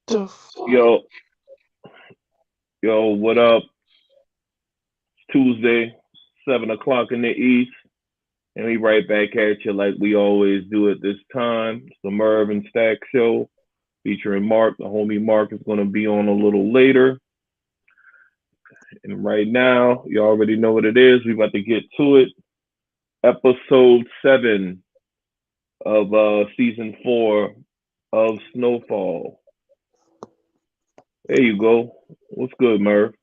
The fuck? Yo, yo, what up? Tuesday, 7 o'clock in the East, and we right back at you like we always do at this time. It's the Merv and Stack Show featuring Mark. The homie Mark is going to be on a little later. And right now, you already know what it is. We about to get to it. Episode 7 of season 4 of Snowfall. There you go. What's good, Merv?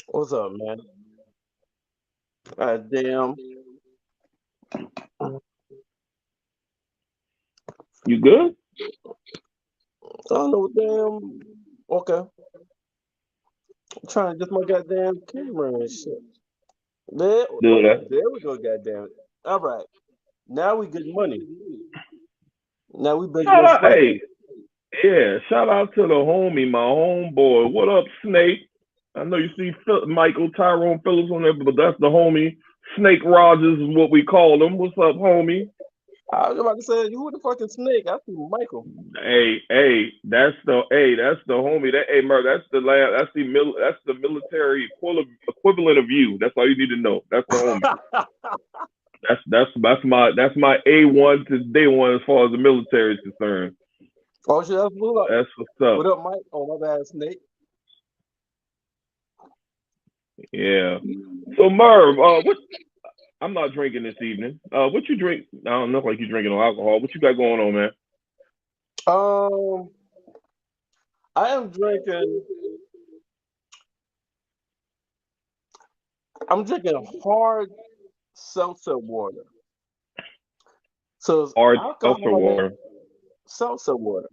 What's up, man? Damn. I You good? don't know. Damn. Okay. I'm trying to get my goddamn camera and shit. There, Dude, there we go. Goddamn it. All right. Now we get money. Now we big shout no out, sweat. hey, yeah, shout out to the homie, my homeboy. What up, Snake? I know you see Michael Tyrone Phillips on there, but that's the homie. Snake Rogers is what we call him. What's up, homie? I was about to say, you were the fucking snake. I see Michael. That's the homie. That's the lab. That's the military equivalent of you. That's all you need to know. That's the homie. That's my A1 to day one as far as the military is concerned. Oh shit, that's blue up. That's what's up. What up, Mike? Oh my bad, snake. Yeah. So Merv, what I'm not drinking this evening. What you drink? I don't look like you drinking no alcohol. What you got going on, man? Um, I am drinking. I'm drinking hard seltzer water. So it's Hard seltzer alcoholic water. seltzer water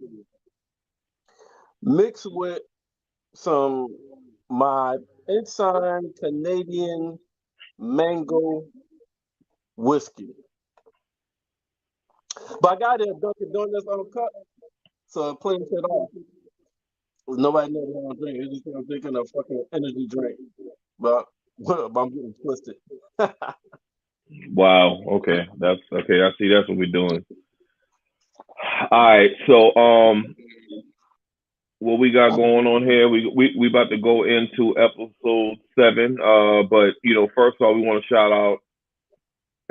mixed with some my Ensign Canadian mango whiskey. But I got it at Dunkin' Donuts uncut, so it cleans it off. Nobody knows what I'm drinking. They just think I'm drinking a fucking energy drink. But, but I'm getting twisted. Wow. Okay. That's okay. I see. That's what we're doing. All right. So what we got going on here? We about to go into episode 7. But first of all, we want to shout out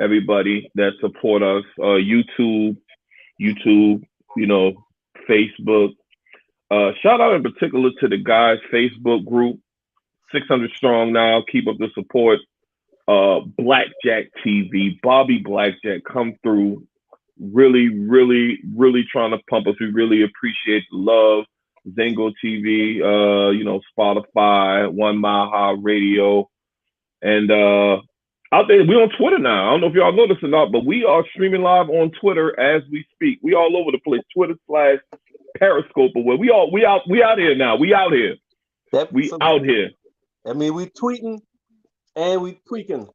everybody that support us. YouTube. You know, Facebook. Shout out in particular to the guys' Facebook group, 600 strong now. Keep up the support. Blackjack TV, Bobby Blackjack come through. Really, really, really trying to pump us. We really appreciate the love. Zingo TV, Spotify, One Mile High Radio, and out there we on Twitter now. I don't know if y'all noticed or not, but we are streaming live on Twitter as we speak. We all over the place. Twitter/Periscope or where we out here now. We out here. That, We so, out here. I mean, we tweeting and we tweaking.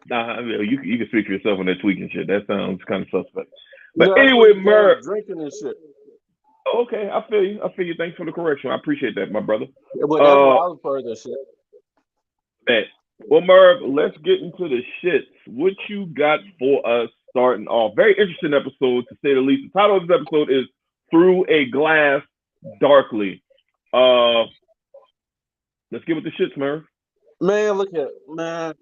Nah, I mean, you can speak for yourself on that tweaking shit. That sounds kind of suspect. But No, I anyway, said Merv. drinking and shit. Okay, I feel you. I feel you. Thanks for the correction. I appreciate that, my brother. Yeah, but that's Uh, why I was part of that shit. bet. Well, Merv, let's get into the shits. What you got for us starting off? Very interesting episode, to say the least. The title of this episode is "Through a Glass Darkly." Uh, let's get with the shits, Merv. Man, look at man.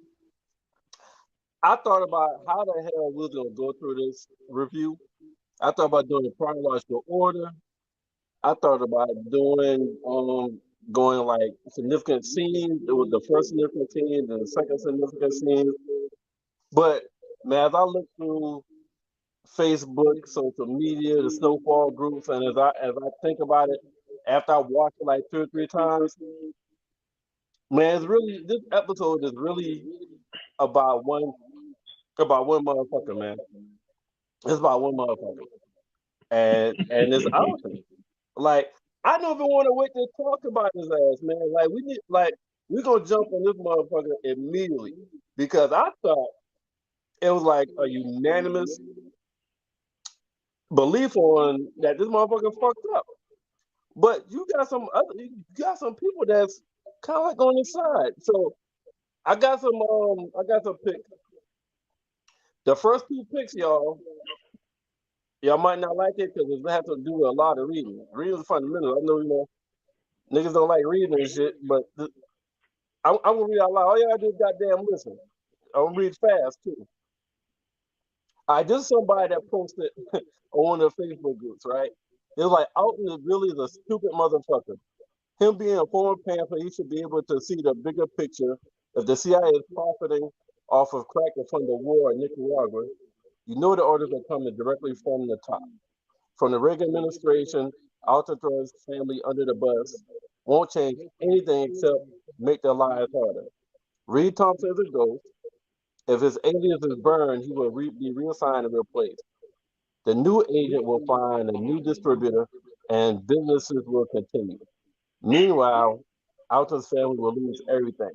I thought about how the hell we was gonna go through this review. I thought about doing it chronological order. I thought about doing going like significant scenes. It was the first significant scene, then the second significant scene. But man, as I look through Facebook, social media, the Snowfall groups, and as I think about it, after I watched it like 2 or 3 times, man, it's really this episode is really about one motherfucker, man. It's about one motherfucker, and it's awesome. Like I don't even want to wait to talk about his ass, man. Like we gonna jump on this motherfucker immediately because I thought it was like a unanimous belief on that this motherfucker fucked up. But you got some people that's kind of like on the side. So I got some picks. The first 2 picks, y'all, Y'all might not like it because it has to do with a lot of reading. Reading is fundamental. I know, niggas don't like reading and shit, but I'm gonna read out loud. All you gotta do is goddamn listen. I'm gonna read fast too. I just somebody that posted on one of the Facebook groups, right? It was like Alton is really the stupid motherfucker. Him being a former Panther, he should be able to see the bigger picture. If the CIA is profiting off of crack and from the war in Nicaragua, you know the orders are coming directly from the top. From the Reagan administration, Alton throws family under the bus, won't change anything except make their lives harder. Reed Thompson is a ghost. If his alias is burned, he will be reassigned and replaced. The new agent will find a new distributor and businesses will continue. Meanwhile, Alton's family will lose everything.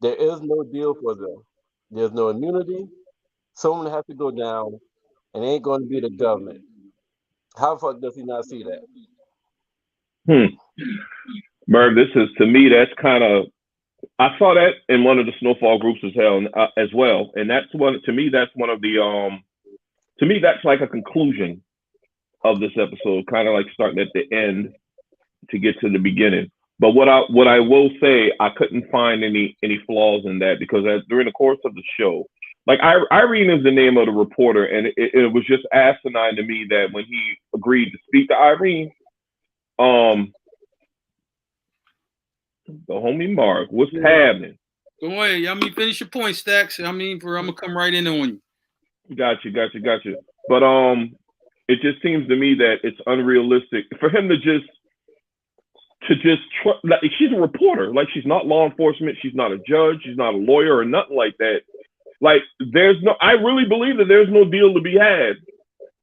There is no deal for them. There's no immunity. Someone has to go down, and it ain't going to be the government. How the fuck does he not see that? Hmm. Merv, this is to me. That's kind of. I saw that in one of the Snowfall groups as well, and that's one. To me, that's one of the. To me, that's like a conclusion of this episode, kind of like starting at the end to get to the beginning. But what I will say, I couldn't find any flaws in that because during the course of the show, like Irene is the name of the reporter, and it was just asinine to me that when he agreed to speak to Irene, the homie Mark, what's happening? Go ahead. I mean, finish your point, Stacks. I mean, I'm gonna come right in on you. Got you. But it just seems to me that it's unrealistic for him to just like, she's a reporter. Like, she's not law enforcement. She's not a judge. She's not a lawyer or nothing like that. Like, I really believe that there's no deal to be had.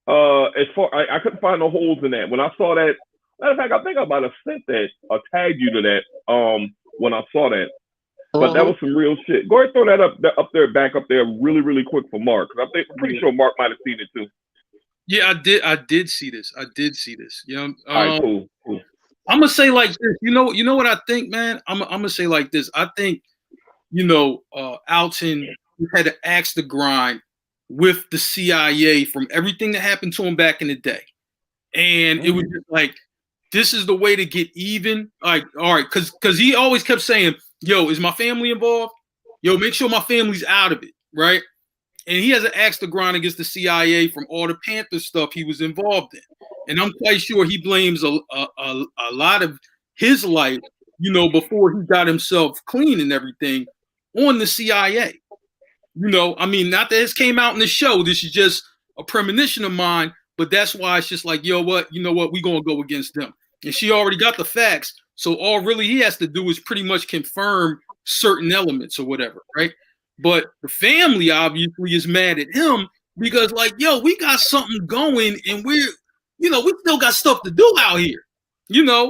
I couldn't find no holes in that. When I saw that, matter of fact, I think I might have sent that or tagged you to that when I saw that. But that was some real shit. Go ahead and throw that back up there really, really quick for Mark. I'm pretty sure Mark might have seen it too. Yeah, I did see this. You know, all right, cool. I'm gonna say like this. You know what I think, man. I'm gonna say like this. I think, Alton had to axe the grind with the CIA from everything that happened to him back in the day, and it was just like, this is the way to get even. Like, all right, because he always kept saying, yo, is my family involved? Yo, make sure my family's out of it, right? And he has an axe to grind against the CIA from all the Panther stuff he was involved in. And I'm quite sure he blames a lot of his life, before he got himself clean and everything, on the CIA. I mean, not that this came out in the show. This is just a premonition of mine, but that's why it's just like, yo, what? You know what? We're going to go against them. And she already got the facts. So all really he has to do is pretty much confirm certain elements or whatever, right? But the family obviously is mad at him because, like, yo, we got something going and we still got stuff to do out here.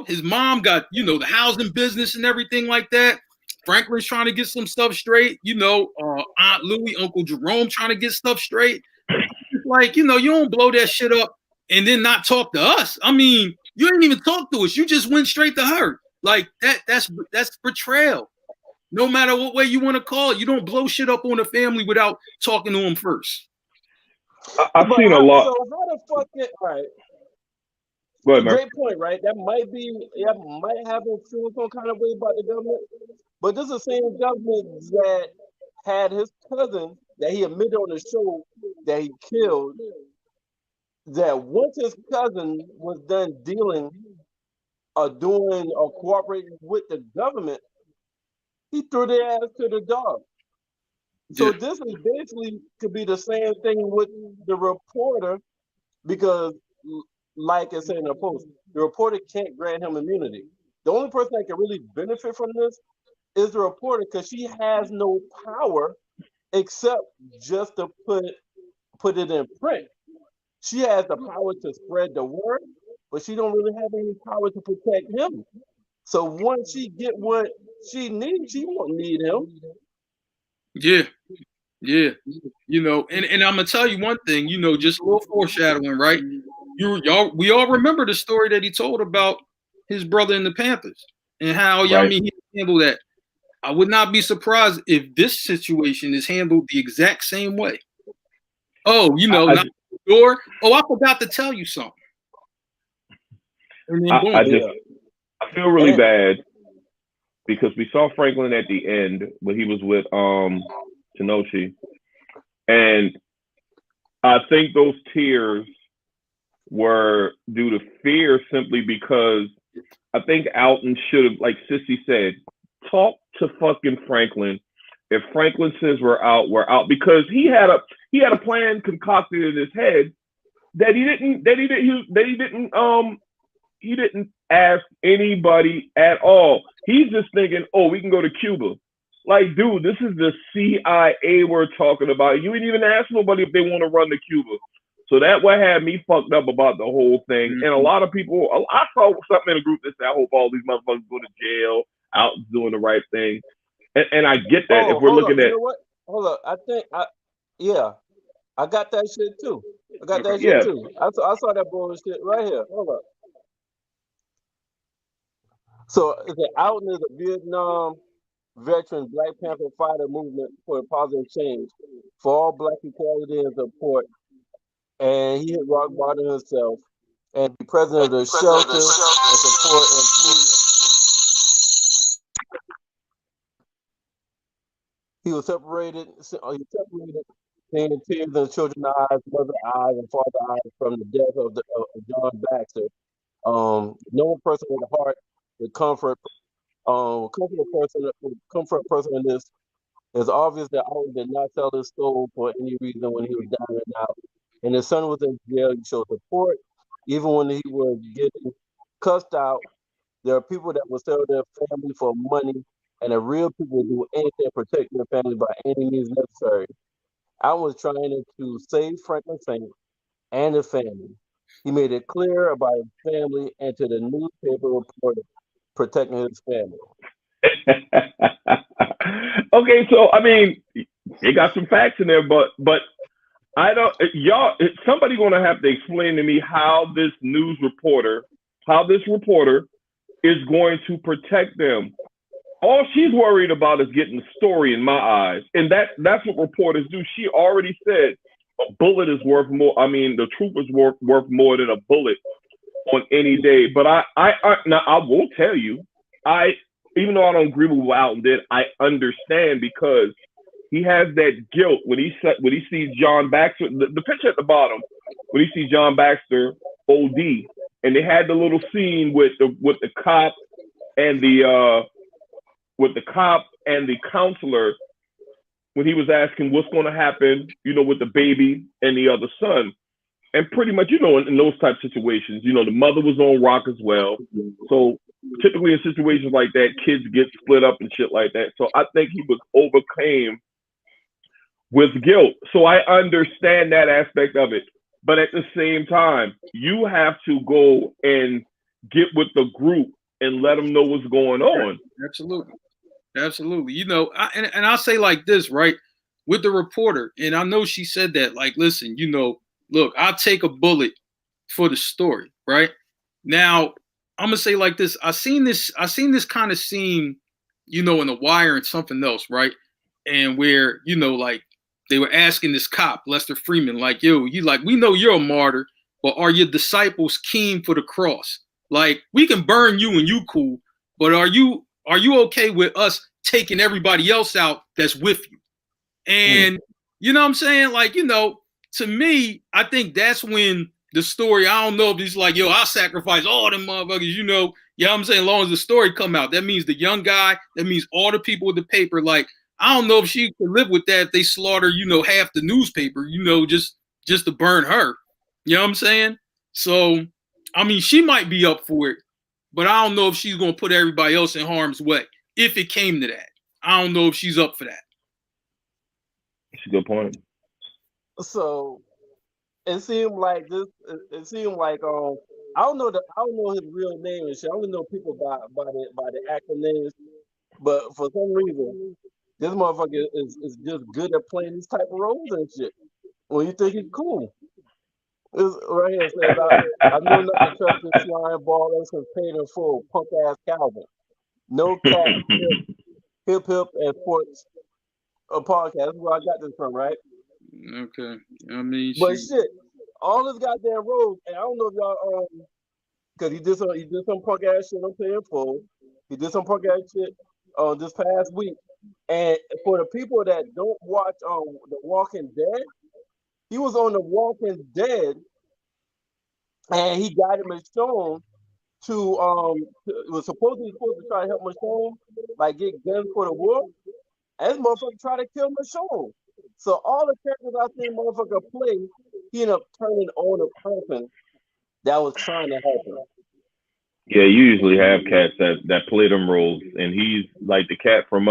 His mom got, the housing business and everything like that. Franklin's trying to get some stuff straight. Aunt Louie, Uncle Jerome trying to get stuff straight. It's like, you don't blow that shit up and then not talk to us. I mean, you didn't even talk to us. You just went straight to her. Like, that's betrayal. No matter what way you want to call it, you don't blow shit up on the family without talking to them first. I've seen a lot. So how the fuck all right. Go ahead, great point, right? That might have him feeling some kind of way about the government. But this is the same government that had his cousin that he admitted on the show that he killed. That once his cousin was done dealing or doing or cooperating with the government, he threw their ass to the dog. So this is basically could be the same thing with the reporter, because like I said in the post, the reporter can't grant him immunity. The only person that can really benefit from this is the reporter, because she has no power except just to put it in print. She has the power to spread the word, but she don't really have any power to protect him. So once she get what she needs, she won't need him. Yeah. And I'm gonna tell you one thing, just a little foreshadowing, right? We all remember the story that he told about his brother in the Panthers and how right. he handled that. I would not be surprised if this situation is handled the exact same way. Oh, not door. Oh, I forgot to tell you something. And then boom. I feel really bad because we saw Franklin at the end when he was with Tenochi, and I think those tears were due to fear simply because I think Alton should have, like Sissy said, talk to fucking Franklin. If Franklin says we're out, because he had a plan concocted in his head that he didn't ask anybody at all. He's just thinking, oh, we can go to Cuba. Like, dude, this is the CIA we're talking about. You didn't even ask nobody if they want to run to Cuba. So that what had me fucked up about the whole thing. Mm-hmm. And a lot of people, I saw something in the group that said, I hope all these motherfuckers go to jail, out doing the right thing. And I get that. If we're looking at, you know what? Hold up. I think, I got that shit too. I saw that bullshit right here. Hold up. So Alton is a Vietnam veteran Black Panther fighter movement for a positive change for all Black equality and support. And he hit rock bottom himself and be president of the shelter and support and he was separated, seeing tears in the children's eyes, mother's eyes, and father's eyes from the death of John Baxter. No person with a heart would comfort a person in this. It's obvious that Alton did not sell his soul for any reason when he was down and out. And his son was in jail. He showed support. Even when he was getting cussed out, there are people that will sell their family for money, and the real people do anything to protect their family by any means necessary. I was trying to save Franklin Saint and his family. He made it clear about his family and to the newspaper reporter protecting his family. Okay, so I mean, it got some facts in there, but I don't, somebody gonna have to explain to me how this reporter is going to protect them. All she's worried about is getting the story in my eyes. And that's what reporters do. She already said a bullet is worth more. I mean, the truth is worth more than a bullet on any day. But now I will tell you, even though I don't agree with what Alton did, I understand because he has that guilt when he sees John Baxter, the picture at the bottom, when he sees John Baxter OD, and they had the little scene with the cop and the counselor when he was asking what's going to happen, with the baby and the other son. And pretty much, in those type of situations, the mother was on rock as well. So typically in situations like that, kids get split up and shit like that. So I think he was overcame with guilt. So I understand that aspect of it. But at the same time, you have to go and get with the group and let them know what's going on. Absolutely. And I'll say like this, right? With the reporter, and I know she said that, like, listen, look, I'll take a bullet for the story, right? Now, I'm gonna say like this. I seen this kind of scene, in The Wire and something else, right? And where, like they were asking this cop, Lester Freeman, like, yo, we know you're a martyr, but are your disciples keen for the cross? Like, we can burn you and you cool, but are you okay with us taking everybody else out that's with you? And you know what I'm saying? Like, to me, I think that's when the story, I don't know if it's like, yo, I'll sacrifice all them motherfuckers, you know what I'm saying? As long as the story come out, that means the young guy, that means all the people with the paper. Like, I don't know if she could live with that if they slaughter, half the newspaper, just to burn her. You know what I'm saying? So, I mean, she might be up for it, but I don't know if she's going to put everybody else in harm's way. If it came to that, I don't know if she's up for that. That's a good point. So it seemed like I don't know his real name and shit. I only know people by the acronyms. But for some reason, this motherfucker is just good at playing these type of roles and shit. Well, you think he's cool. It's right here. It says, I know not to trust this flying ball since paid in full, punk ass Calvin. No cap, hip and sports podcast. That's where I got this from, right? Okay. I mean, but shit, all this goddamn road, and I don't know if y'all because he did some punk ass shit on Paying Full. He did some punk ass shit this past week. And for the people that don't watch The Walking Dead, he was on The Walking Dead, and he got him shown it was supposed to try to help Michonne, like get guns for the war. And this motherfucker tried to kill Michonne. So all the characters I seen motherfucker play, he ended up turning on a person that was trying to help him. Yeah, you usually have cats that play them roles, and he's like the cat from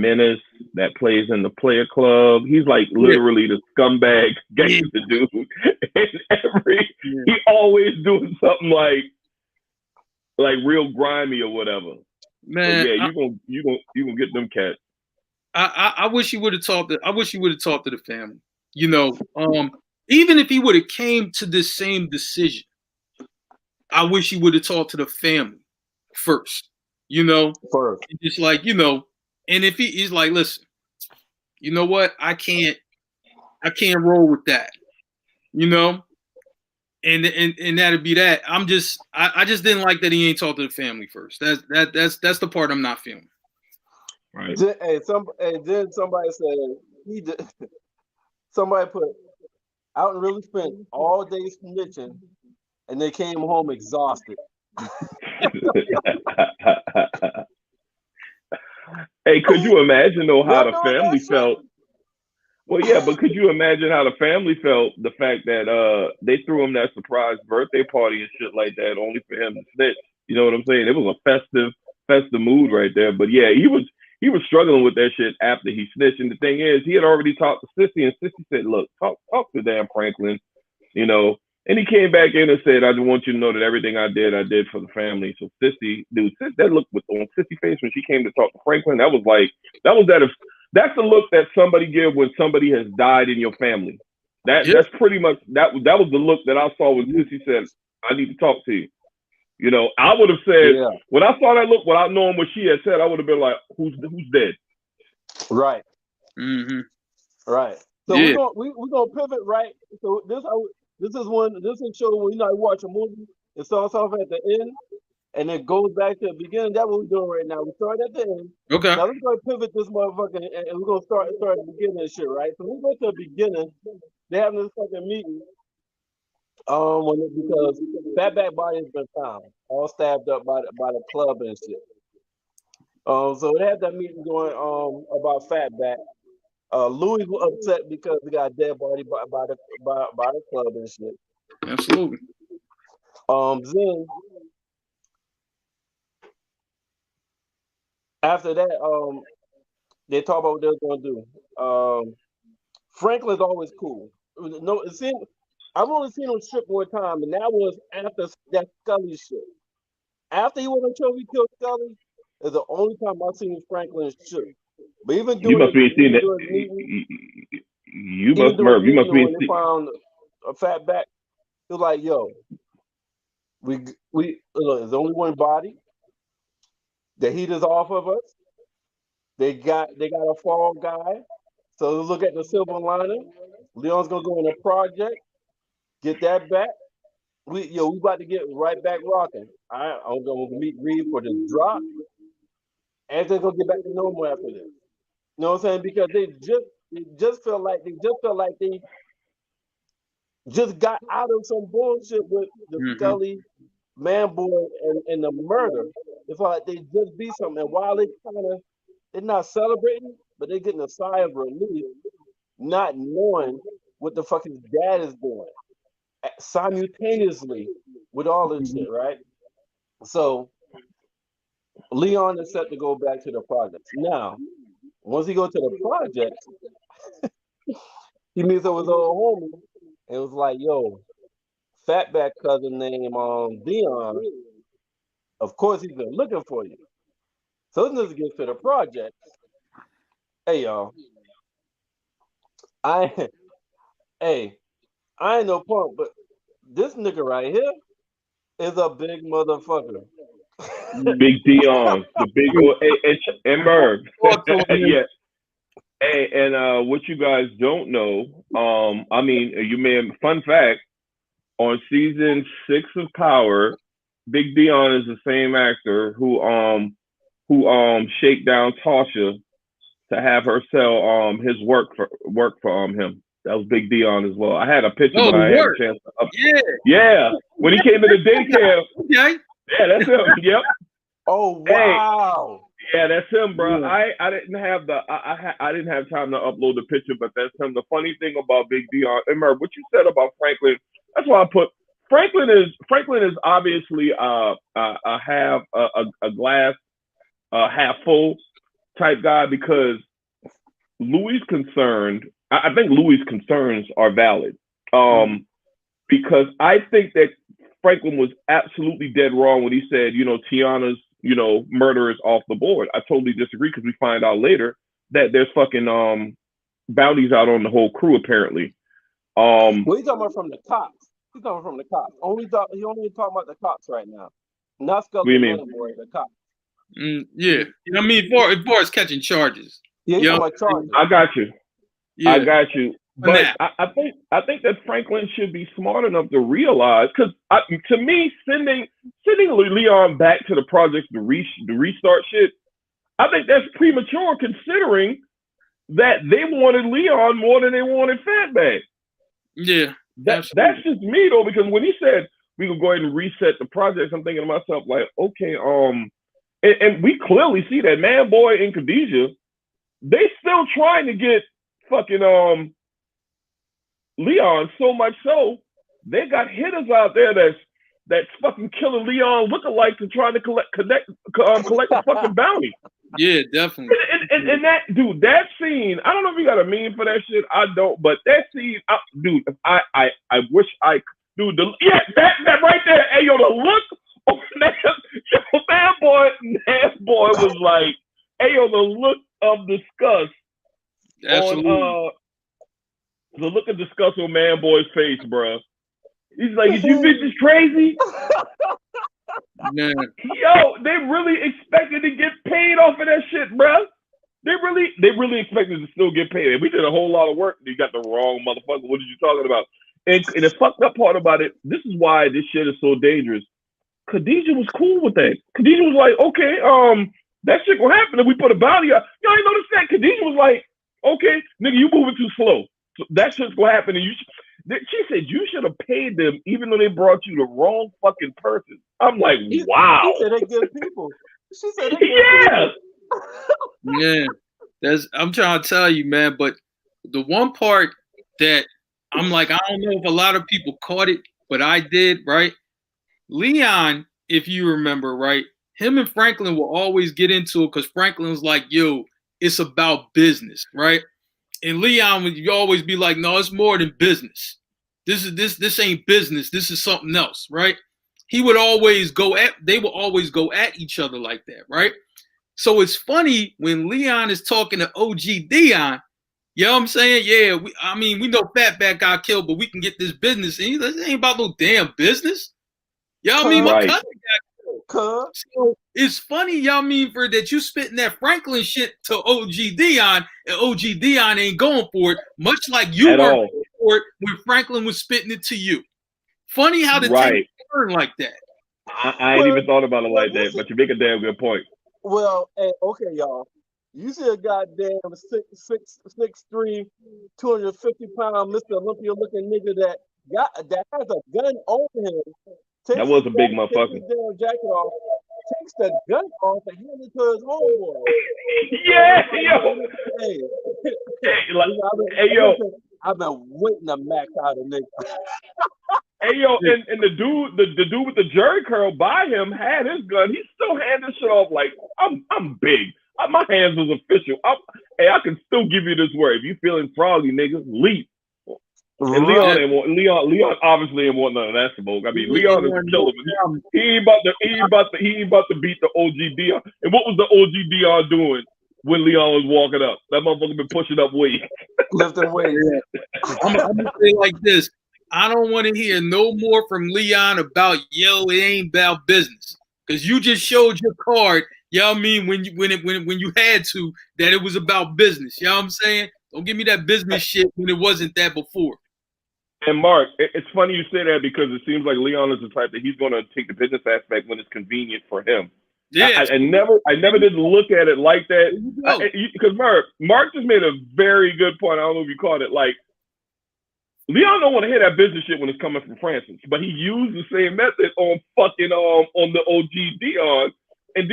Menace that plays in the Player Club. He's like literally the scumbag gangster dude. And he always doing something like real grimy or whatever. Man, so yeah, you gonna get them cats. I wish he would have talked to. I wish he would have talked to the family. You know, even if he would have came to this same decision, I wish he would have talked to the family first. You know, just like, you know, and if he's like, listen, you know what, I can't roll with that. You know, and that'd be that. I just didn't like that he ain't talked to the family first. That's the part I'm not feeling. Right. Then somebody said somebody put out and really spent all day snitching, and they came home exhausted. Hey, could you imagine though how the family felt? Well, yeah, but could you imagine how the family felt? The fact that they threw him that surprise birthday party and shit like that, only for him to snitch. You know what I'm saying? It was a festive mood right there. But yeah, he was struggling with that shit after he snitched. And the thing is, he had already talked to Sissy, and Sissy said, "Look, talk to Dan Franklin," you know. And he came back in and said, "I just want you to know that everything I did for the family." So Sissy, dude, that look on Sissy's face when she came to talk to Franklin, that's the look that somebody give when somebody has died in your family. That's pretty much that was the look that I saw when Sissy said, "I need to talk to you." You know, I would have said, when I saw that look without knowing what she had said, I would have been like, "Who's dead?" Right. Mm-hmm. Right. So we're gonna pivot, right? So this is a show when you watch a movie, it starts off at the end and it goes back to the beginning. That's what we're doing right now. We start at the end. Okay. Now let's go pivot this motherfucker and we're gonna start at the beginning and shit, right? So we go to the beginning. They having this fucking meeting. Because Fatback body has been found, all stabbed up by the club and shit. So they had that meeting going about Fatback. Louis was upset because he got a dead body by the club and shit. Absolutely. Then after that, they talk about what they're gonna do. Franklin's always cool. No, I've only seen him strip one time, and that was after that Scully shit. After he went on show, we killed Scully. Is the only time I've seen Franklin strip. But even doing you must be seeing that. You must be they found a Fatback. It was like, yo, we look, there's only one body. The heat is off of us. They got a fall guy. So look at the silver lining. Leon's gonna go in a project, get that back. We about to get right back rocking. I'm gonna meet Reed for this drop. And they're gonna get back to normal after this. You know what I'm saying? Because they just felt like they just got out of some bullshit with the Scully man boy and the murder. It felt like they just beat something. And while they're not celebrating, but they're getting a sigh of relief, not knowing what the fuck his dad is doing simultaneously with all this shit, right? So Leon is set to go back to the projects. Now, once he go to the projects, he meets up with his old homie and was like, yo, Fatback cousin named Dion, of course he's been looking for you. So this nigga gets to the project. Hey y'all. I ain't no punk, but this nigga right here is a big motherfucker. Big Dion, the big and Merv. Yeah. Hey, and what you guys don't know, I mean, you may have, fun fact, on season 6 of Power, Big Dion is the same actor who shake down Tasha to have her sell his work for him. That was Big Dion as well. I had a picture, Oh, but I had a work. chance to Yeah. Yeah, when he came into daycare. Okay. Yeah, that's him. Yep. Oh wow. Yeah, that's him, bro. Yeah. I didn't have I didn't have time to upload the picture, but that's him. The funny thing about Big Dion, and Merv, what you said about Franklin, that's why I put Franklin is obviously a half a glass half full type guy because Louis' concerned. I think Louis' concerns are valid. Because I think that Franklin was absolutely dead wrong when he said, Tiana's, murder is off the board. I totally disagree because we find out later that there's fucking bounties out on the whole crew apparently. Well, he's talking about from the cops. He's talking from the cops. He only talking about the cops right now. Not What do you Scully mean? Boy, the cops. Yeah. I mean, as far as catching charges. Yeah, he's talking about charges. I got you. Yeah. I got you. But I think that Franklin should be smart enough to realize, because to me, sending Leon back to the project to restart shit, I think that's premature considering that they wanted Leon more than they wanted Fatback. Yeah, that's just me though, because when he said we could go ahead and reset the project, I'm thinking to myself like, okay, and we clearly see that Man Boy and Khadijah, they still trying to get fucking Leon, so much so they got hitters out there that's fucking killing Leon lookalikes and trying to collect the fucking bounty. Yeah, definitely. And that dude, that scene, I don't know if you got a meme for that shit. I don't, but that scene, dude, I wish I, dude, that right there. Hey yo, the look of Man Boy was like, hey yo, the look of disgust. Absolutely. On the look of disgust on Man Boy's face, bro. He's like, is you bitches crazy? Man. Yo, they really expected to get paid off of that shit, bro. They really expected to still get paid. And we did a whole lot of work. You got the wrong motherfucker. What are you talking about? And the fucked up part about it, this is why this shit is so dangerous. Khadijah was cool with that. Khadijah was like, okay, that shit gonna happen if we put a bounty out. Y'all ain't noticed that? Khadijah was like, okay, nigga, you moving too slow. So that shit's gonna happen. And she said you should have paid them even though they brought you the wrong fucking person. I'm like, wow. She said they good people. She said they good people. Yeah. I'm trying to tell you, man, but the one part that I'm like, I don't know if a lot of people caught it, but I did, right? Leon, if you remember, right, him and Franklin will always get into it because Franklin was like, yo, it's about business, right? And Leon would always be like, no, it's more than business. This ain't business. This is something else, right? They would always go at each other like that, right? So it's funny when Leon is talking to OG Dion, you know what I'm saying? Yeah, we know Fatback got killed, but we can get this business. And he's like, it ain't about no damn business. You know what I mean? My cousin got killed. So it's funny, y'all mean, for that you spitting that Franklin shit to OG Dion, and OG Dion ain't going for it, much like you were going for it when Franklin was spitting it to you. Funny how the take turn like that. I ain't even thought about it like that, but you make a damn good point. Well, okay, y'all. You see a goddamn 6'3", 250-pound Mr. Olympia looking nigga that has a gun on him. That was a big motherfucker. Takes his damn jacket off, takes the gun off and hands it to his homeboy. Yeah, yo. Yo. I've been waiting to max out a nigga. Hey yo, and the dude with the jerry curl by him had his gun. He still had this shit off like I'm big. My hands was official. I can still give you this word. If you feeling froggy, niggas, leap. And Leon obviously ain't want none of that smoke. I mean, Leon is killing him. He ain't about to beat the OG Dion. And what was the OG Dion doing when Leon was walking up? That motherfucker been pushing up weight. Lifting weight. I'm gonna say like this. I don't want to hear no more from Leon about, yo, it ain't about business. Because you just showed your card. You know what I mean? When you had to, that it was about business. You know what I'm saying? Don't give me that business shit when it wasn't that before. And Mark, it's funny you say that because it seems like Leon is the type that he's going to take the business aspect when it's convenient for him. Yeah. I never did look at it like that. Because Mark just made a very good point. I don't know if you caught it. Like, Leon don't want to hear that business shit when it's coming from Francis, but he used the same method on fucking on the OG Dion. And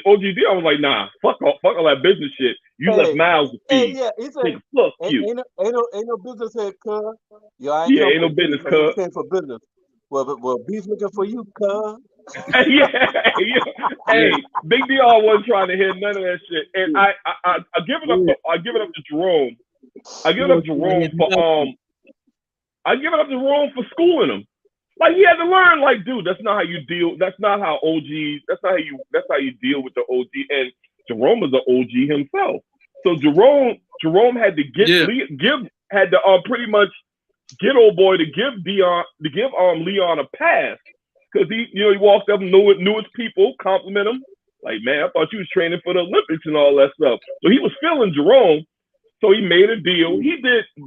OG Dion was like, nah, fuck all that business shit. You left mouths to feed. Yeah, he said, fuck you. Ain't no business here, cuz. Yo, I ain't no business, cuz. Came for business. Well, B's looking for you, cuz. yeah. Hey, Big Dion wasn't trying to hear none of that shit. And I give it up to Jerome. I give it up to Jerome for schooling him. Like, he had to learn, like, dude, that's not how you deal. That's not how you deal with the OG. And Jerome is an OG himself. So Jerome had to pretty much get old boy to give Leon a pass. Because he walked up and knew his people, compliment him. Like, man, I thought you was training for the Olympics and all that stuff. So he was feeling Jerome. So he made a deal.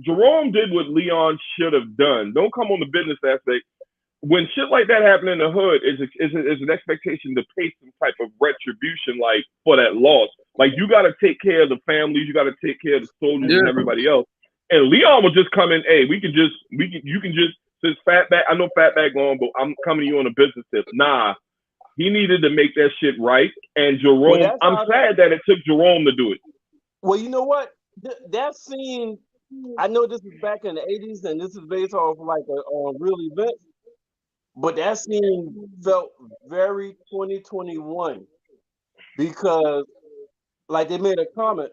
Jerome did what Leon should have done. Don't come on the business aspect. When shit like that happen in the hood, is an expectation to pay some type of retribution, like, for that loss. Like, you got to take care of the families, you got to take care of the soldiers and everybody else. And Leon will just come in. Hey, you can just since Fatback. I know Fatback gone, but I'm coming to you on a business tip. Nah, he needed to make that shit right. And Jerome, I'm sad that it took Jerome to do it. Well, you know what? That scene, I know this is back in the 80s, and this is based off like a real event. But that scene felt very 2021 because, like, they made a comment.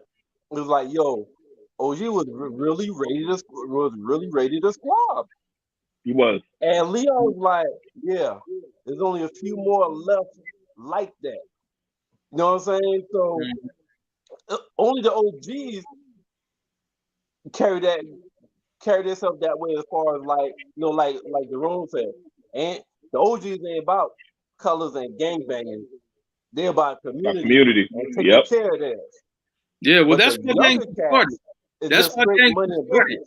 It was like, "Yo, OG was really ready to squab." He was. And Leo was like, "Yeah, there's only a few more left like that." You know what I'm saying? So only the OGs carry themselves that way as far as like Jerome said. And the OGs ain't about colors and gangbanging. They're about community. And taking care of theirs. Yeah, well, that's why gangs started. That's why gangs started.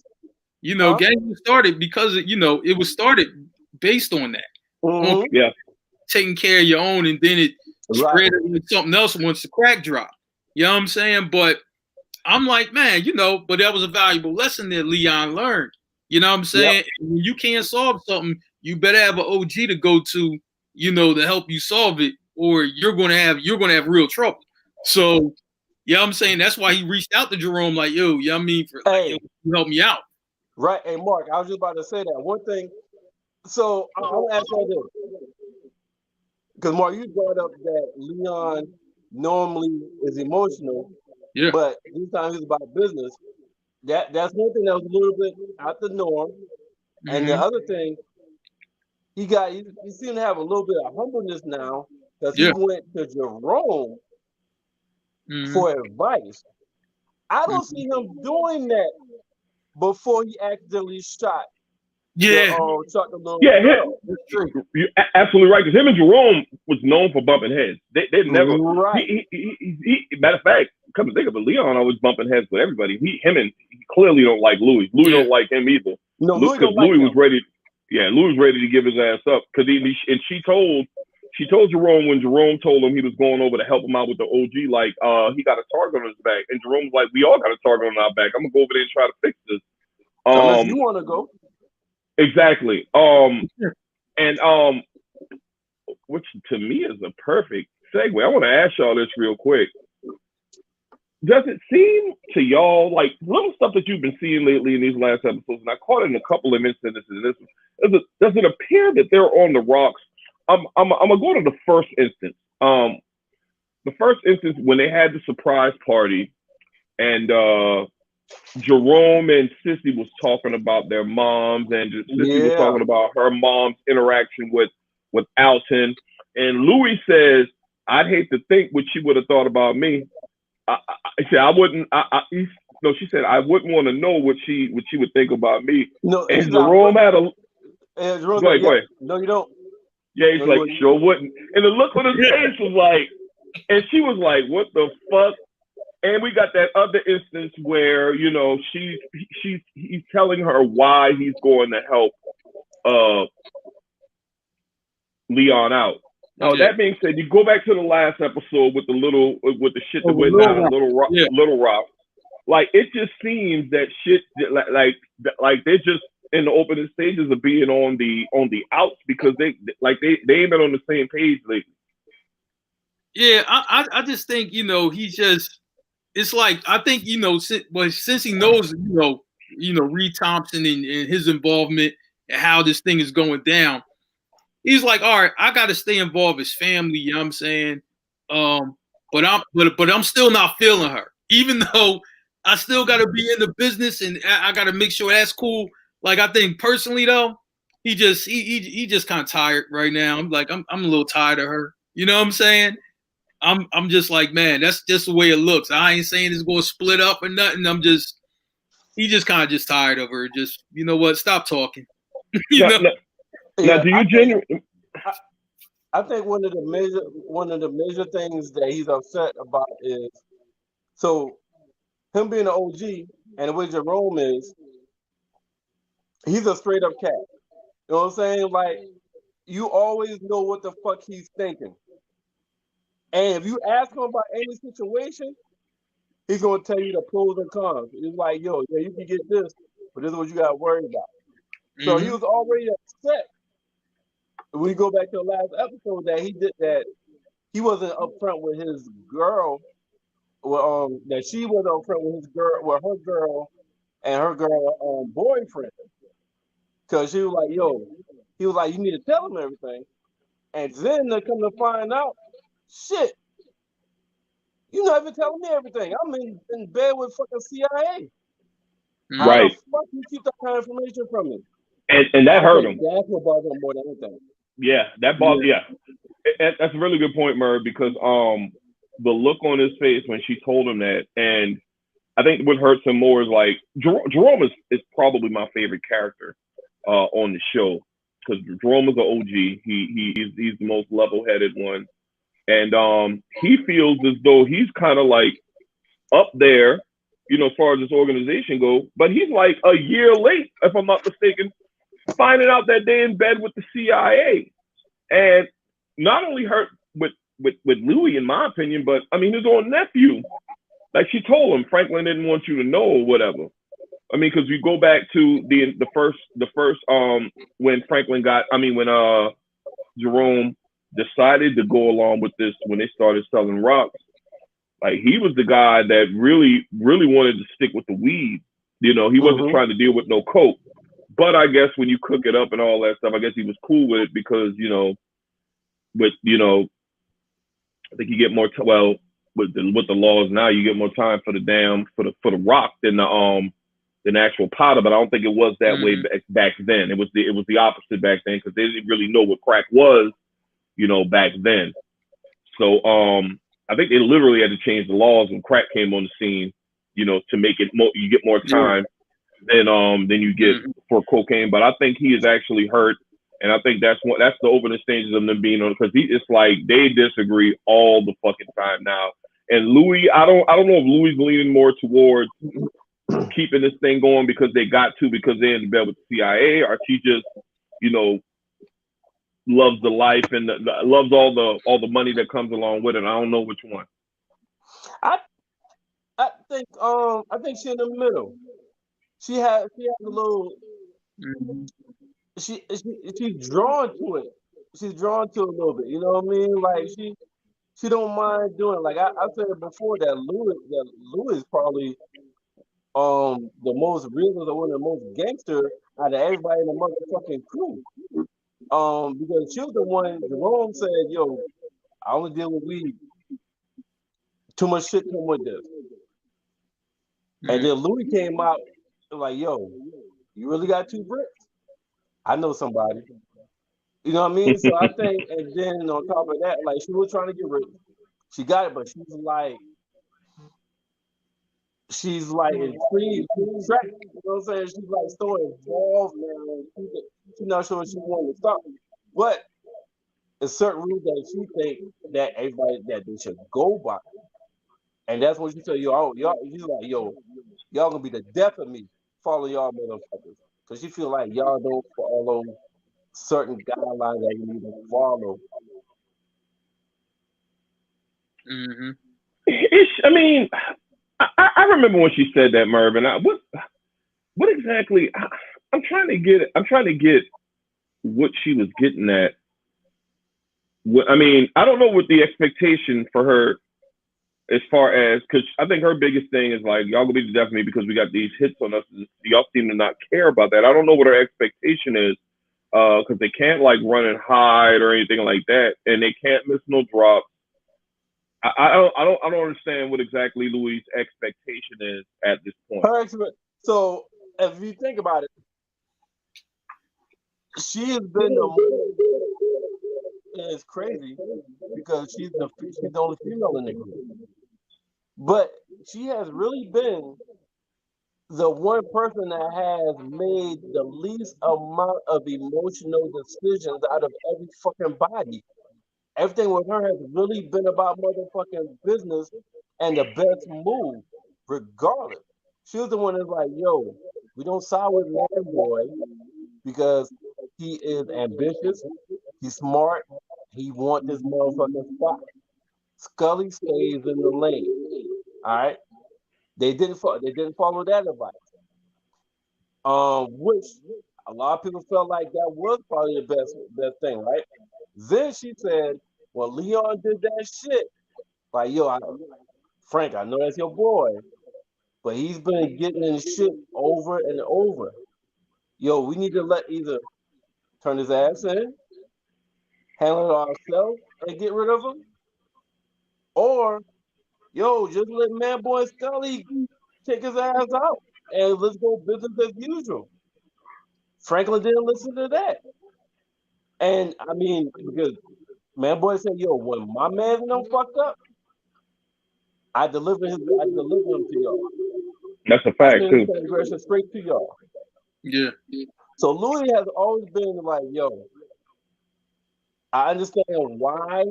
You know, gangs started because it was started based on that. Mm-hmm. Yeah. Taking care of your own, and then it spread into something else once the crack dropped. You know what I'm saying? But I'm like, man, but that was a valuable lesson that Leon learned. You know what I'm saying? Yep. When you can't solve something, you better have an OG to go to, to help you solve it, or you're gonna have real trouble. So, I'm saying that's why he reached out to Jerome, like, yo, you help me out. Right. Hey, Mark, I was just about to say that. One thing, so I'll ask you this. Because, Mark, you brought up that Leon normally is emotional, but this time he's about business. That's one thing that was a little bit out the norm. Mm-hmm. And the other thing, he seemed to have a little bit of humbleness now because he went to Jerome for advice. I don't see him doing that before he accidentally shot. Shot the little girl. That's true. You're absolutely right. Because him and Jerome was known for bumping heads. They never. Right. He matter of fact, come to think of it, Leon always bumping heads with everybody. He clearly don't like Louis. Louis don't like him either. No, because Louis was ready. Yeah, Louis was ready to give his ass up because she told Jerome when Jerome told him he was going over to help him out with the OG, like he got a target on his back, and Jerome was like, "We all got a target on our back. I'm gonna go over there and try to fix this." Unless you want to go. Exactly. Which to me is a perfect segue. I want to ask y'all this real quick. Does it seem to y'all like little stuff that you've been seeing lately in these last episodes, and I caught it in a couple of instances in this one, does it appear that they're on the rocks? I'm gonna go to the first instance. The first instance when they had the surprise party, and Jerome and Sissy was talking about their moms, and Sissy was talking about her mom's interaction with Alton, and Louis says, "I'd hate to think what she would have thought about me." I said, "I wouldn't." No, she said, "I wouldn't want to know what she would think about me." No, and Jerome had a. Go ahead. No, you don't. Yeah, he's like, "Sure wouldn't." And the look on his face was like, And she was like, "What the fuck?" And we got that other instance where he's telling her why he's going to help uh Leon out. Now that being said, you go back to the last episode with the shit that went down in Little Rock. Like it just seems that shit like they're just in the opening stages of being on the outs because they ain't been on the same page lately. Yeah, I just think he's just. It's like I think since he knows Reed Thompson and his involvement and how this thing is going down, he's like, all right, I got to stay involved with his family. You know what I'm saying? But I'm still not feeling her, even though I still got to be in the business and I got to make sure that's cool. Like I think personally though, he just kind of tired right now. I'm like I'm a little tired of her. You know what I'm saying? I'm just like, man, that's just the way it looks. I ain't saying it's going to split up or nothing. He just kind of just tired of her. Just, you know what? Stop talking. Now, do you genuinely? I think one of the major things that he's upset about is so him being an OG and the way Jerome is, he's a straight up cat. You know what I'm saying? Like you always know what the fuck he's thinking. And if you ask him about any situation, he's gonna tell you the pros and cons. He's like, yo, yeah, you can get this, but this is what you gotta worry about. Mm-hmm. So he was already upset. When you go back to the last episode that he did that, he wasn't upfront with his girl. Well, that she was upfront with her girl and her girl boyfriend. Cause she was like, yo, he was like, you need to tell him everything. And then they come to find out, shit, you're not even telling me everything. I'm in bed with fucking CIA. How right. the fuck you keep that kind of information from me? And that hurt him. That's what bothered him more than anything. Yeah, that bothered. Yeah, that's a really good point, Merv. Because the look on his face when she told him that, and I think what hurts him more is like Jerome is probably my favorite character on the show because Jerome is an OG. He's the most level-headed one, and he feels as though he's kind of like up there, as far as this organization goes. But he's like a year late, if I'm not mistaken, finding out that they're in bed with the CIA, and not only hurt with Louis, in my opinion, but I mean his own nephew. Like she told him, Franklin didn't want you to know or whatever. I mean, because you go back to the first when Jerome decided to go along with this when they started selling rocks. Like he was the guy that really wanted to stick with the weed. He wasn't trying to deal with no coke. But I guess when you cook it up and all that stuff, I guess he was cool with it because I think you get more with the laws now, you get more time for the rock than the actual powder. But I don't think it was that way back then. It was the opposite back then because they didn't really know what crack was, back then. So I think they literally had to change the laws when crack came on the scene, to make it more. You get more time than you get for cocaine. But I think he is actually hurt. And I think that's the opening stages of them being on, because it's like they disagree all the fucking time now. And Louis, I don't know if Louis is leaning more towards keeping this thing going because they're in bed with the CIA, or she just, loves the life and loves all the money that comes along with it. I don't know which one. I think she's in the middle. She has a little. She's drawn to it. She's drawn to it a little bit. You know what I mean? Like she don't mind doing it. Like I said before that Louis is probably the most real, the one of the most gangster out of everybody in the motherfucking crew. Because she was the one. Jerome said, "Yo, I only deal with weed. Too much shit come with this." And then Louis came out like, "Yo, you really got 2 bricks? I know somebody." You know what I mean? So I think, and then on top of that, like she was trying to get rich. She got it, but she's like intrigued, track. You know what I'm saying? She's like so involved now. She's not sure she wanted to stop. But It's certain rules that she think that everybody that they should go by, and that's what she tell you. Oh, y'all, she's like, yo, y'all gonna be the death of me. Follow y'all motherfuckers, cause she feel like y'all don't follow certain guidelines that we need to follow. Mm-hmm. I mean, I remember when she said that, Merv, and what exactly? I'm trying to get. I'm trying to get what she was getting at. I mean, I don't know what the expectation for her as far as, because I think her biggest thing is like, y'all gonna be the death of me because we got these hits on us. Y'all seem to not care about that. I don't know what her expectation is, because they can't like run and hide or anything like that, and they can't miss no drops. I don't understand what exactly Louis' expectation is at this point. Her expert. So if you think about it, she has been the and it's crazy because she's the only female in the group, but she has really been the one person that has made the least amount of emotional decisions out of every fucking body. Everything with her has really been about motherfucking business and the best move, regardless. She was the one that's like, yo, we don't side with Man Boy because he is ambitious, he's smart, he wants this motherfucking spot. Scully stays in the lane. All right. They didn't follow that advice. Which a lot of people felt like that was probably the best thing, right? Then she said, well, Leon did that shit. Like, yo, Frank, I know that's your boy, but he's been getting in shit over and over. Yo, we need to let either turn his ass in, handle it ourselves, and get rid of him, or yo, just let Man Boy Scully take his ass out and let's go business as usual. Franklin didn't listen to that. And I mean, because Man Boy said, yo, when my man done fucked up, I deliver him to y'all. That's a I fact send his too. transgression straight to y'all. Yeah. So Louis has always been like, yo, I understand why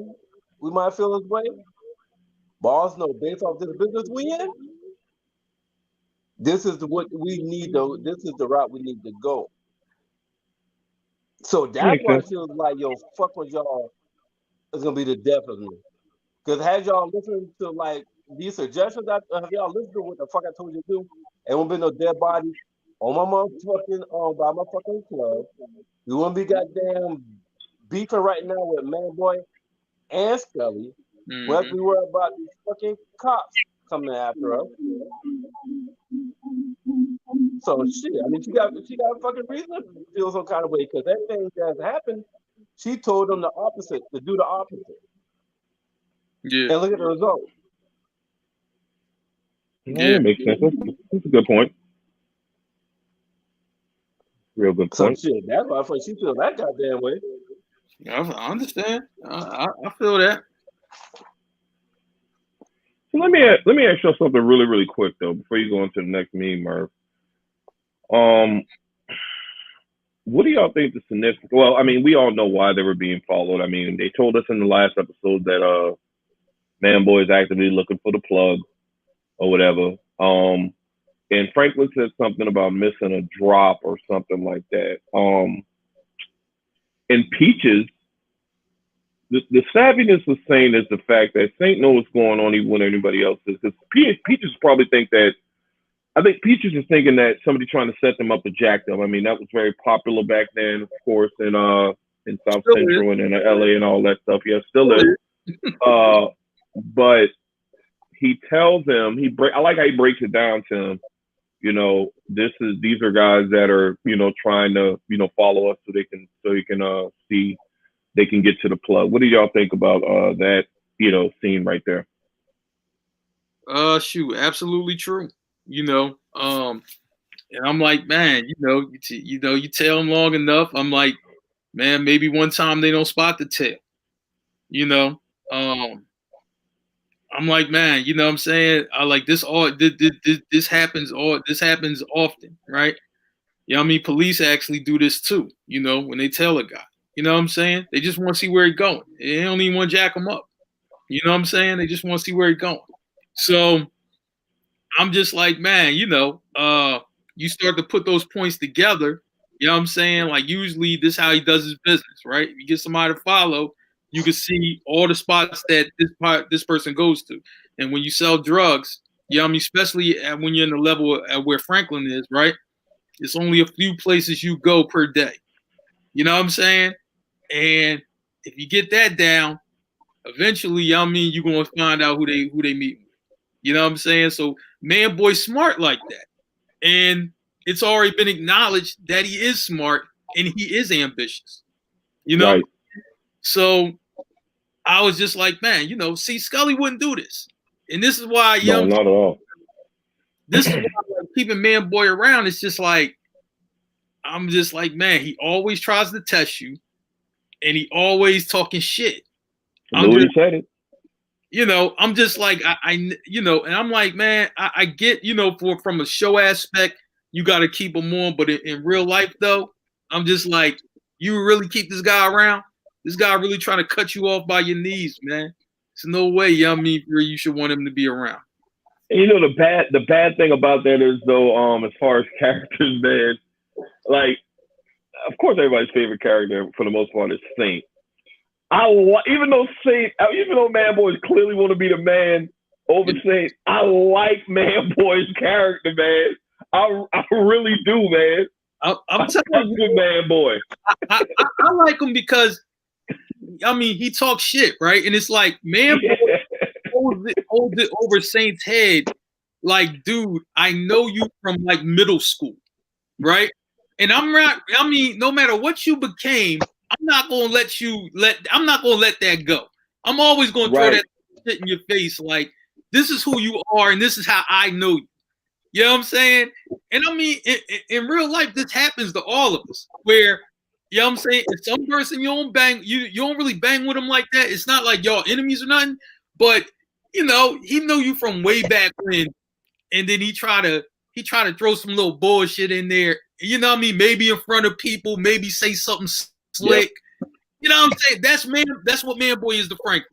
we might feel this way, but also know based off this business we in, this is the route we need to go. So that's Makes why sense. she was like, yo, fuck with y'all, it's gonna be the death of me. Because had y'all listened to like these suggestions, have y'all listened to what the fuck I told you to do? It won't be no dead bodies on my motherfucking by my fucking club. We won't be goddamn beefing right now with Man Boy and Scully. We'll have to Mm-hmm. be worried about these fucking cops coming after us. So shit, I mean, she got a fucking reason to feel some kind of way because that thing that happened, she told them the opposite to do the opposite, Yeah. and look at the result. Yeah, Yeah. that makes sense. That's a good point. Real good So point. shit, that's why she feel that goddamn way. I understand. I feel that. So let me ask you something really quick though before you go into the next meme, Merv. Um, what do y'all think the significance? Well, I mean, we all know why they were being followed. I mean, they told us in the last episode that Man Boy is actively looking for the plug or whatever. And Franklin said something about missing a drop or something like that. And Peaches, the savviness of Saint is the fact that Saint knows what's going on even when anybody else is. Because Peaches probably think that, I think Peaches is thinking that somebody trying to set them up to jack them. I mean, that was very popular back then, of course, in South Still is. Central and in LA and all that stuff. Yeah, still Still is. is. But he tells him I like how he breaks it down to him. You know, these are guys that are, you know, trying to, you know, follow us so you can see they can get to the plug. What do y'all think about that, you know, scene right there? Shoot, absolutely true. You know, and I'm like, man, you tell them long enough. I'm like, man, maybe one time they don't spot the tail. You know, um, I'm like, man, you know what I'm saying? I like this this happens often, right? You know what I mean? Police actually do this too, you know, when they tell a guy. You know what I'm saying? They just want to see where he's going. They don't even want to jack him up. You know what I'm saying? They just want to see where he's going. So I'm just like, man, you start to put those points together. You know what I'm saying? Like usually this is how he does his business, right? If you get somebody to follow, you can see all the spots that this person goes to. And when you sell drugs, you know what I mean, especially when you're in the level at where Franklin is, right? It's only a few places you go per day. You know what I'm saying? And if you get that down, eventually, you know what I mean, you're gonna find out who they meet with. You know what I'm saying? So man boy smart like that. And it's already been acknowledged that he is smart and he is ambitious. You know? Right. So I was just like, man, see, Scully wouldn't do this. And this is why, No, not at all. this is why like, keeping man boy around, it's just like, I'm just like, man, he always tries to test you and he always talking shit. Louis said it. I'm just like, and I'm like, man, I get, from a show aspect, you got to keep him on. But in real life, though, I'm just like, you really keep this guy around? This guy really trying to cut you off by your knees, man. There's no way, you should want him to be around. And the bad thing about that is though, as far as characters, man, like, of course, everybody's favorite character for the most part is Saint. Even though Man Boys clearly want to be the man over Saint, I like Man Boy's character, man. I really do, man. I'm telling you, Man Boy. I like him because, he talks shit, right? And it's like, Man Boy holds it over Saint's head. Like, dude, I know you from like middle school, right? And I'm not. No matter what you became, I'm not gonna let that go. I'm always gonna throw that shit in your face. Like, this is who you are, and this is how I know you. You know what I'm saying? And in real life, this happens to all of us. Where, you know what I'm saying, if some person you don't really bang with them like that. It's not like y'all enemies or nothing. But he know you from way back when, and then he try to throw some little bullshit in there. You know what I mean? Maybe in front of people, maybe say something slick. Yep. You know what I'm saying? That's what Man Boy is to Franklin.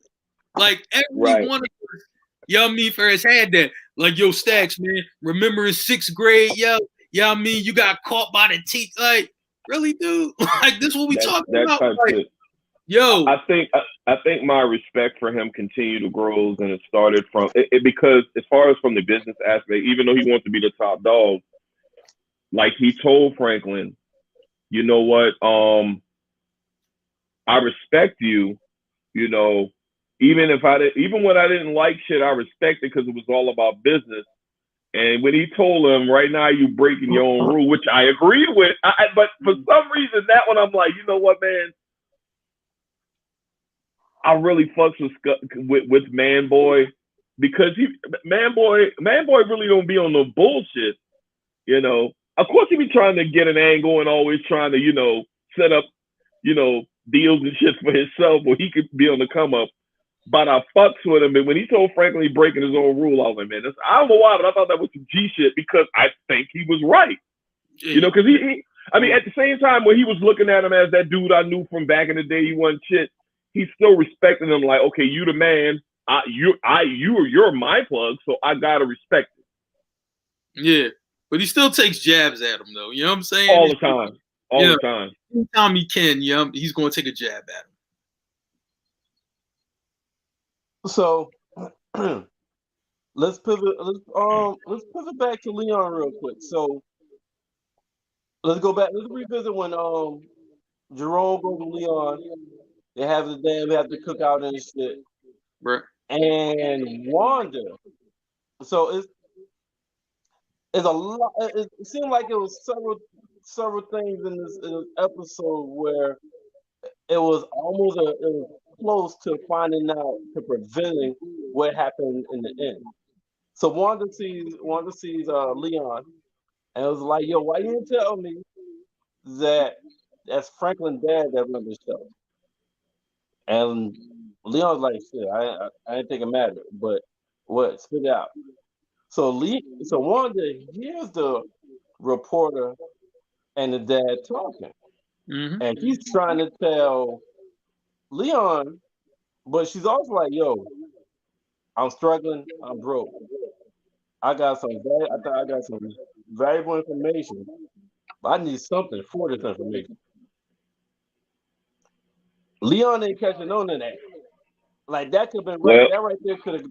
Like every one of us, you know what I mean, first had that. Like, yo, Stacks, man, remember in 6th grade, yo, you know what I mean, you got caught by the teeth. Like, really, dude? Like, this is what we talking about? Like, yo. I think my respect for him continued to grow, and it started from it because as far as from the business aspect, even though he wants to be the top dog, like he told Franklin, you know what, I respect you, even when I didn't like shit, I respect it because it was all about business. And when he told him, right now you breaking your own rule, which I agreed with, but for some reason that one I'm like, you know what, man, I really fucks with Man Boy because Man Boy really don't be on no bullshit, Of course he be trying to get an angle and always trying to, set up, deals and shit for himself where he could be on the come up. But I fucks with him. And when he told Franklin he breaking his own rule, I was like, man, I don't know why, but I thought that was some G shit because I think he was right. Because he at the same time when he was looking at him as that dude I knew from back in the day, he wasn't shit. He's still respecting him like, okay, you the man. You're my plug, so I gotta respect it. Yeah, but he still takes jabs at him though. You know what I'm saying? All the time. All the time. Anytime he can, he's gonna take a jab at him. So let's pivot. Let's pivot back to Leon real quick. So let's go back. Let's revisit when Jerome goes to Leon. They have the cookout and shit. Right. And Wanda. So it's a lot. It seemed like it was several things in this episode where it was close to finding out, to preventing what happened in the end. So Wanda sees Leon, and it was like, yo, why you didn't tell me that that's Franklin's dad that runs the show? And Leon's like, shit, I didn't think it mattered, but what? Spit it out. So Wanda hears the reporter and the dad talking. Mm-hmm. And she's trying to tell Leon, but she's also like, yo, I'm struggling, I'm broke. I got some valuable information, but I need something for this information. Leon ain't catching on to that. Like that could have been Well, that right there could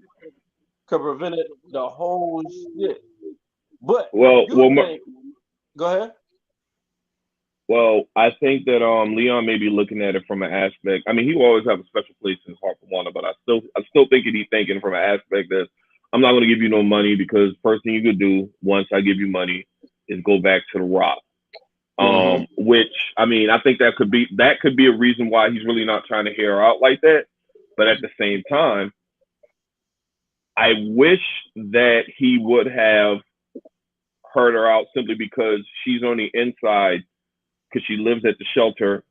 prevented the whole shit. But I well, do well, think go ahead. well. I think that Leon may be looking at it from an aspect. I mean, he will always have a special place in his heart for Warner, but I still think he's thinking from an aspect that I'm not going to give you no money because first thing you could do once I give you money is go back to the Rock. Mm-hmm. Which I mean, I think that could be a reason why he's really not trying to hear her out like that. But at the same time, I wish that he would have heard her out simply because she's on the inside because she lives at the shelter,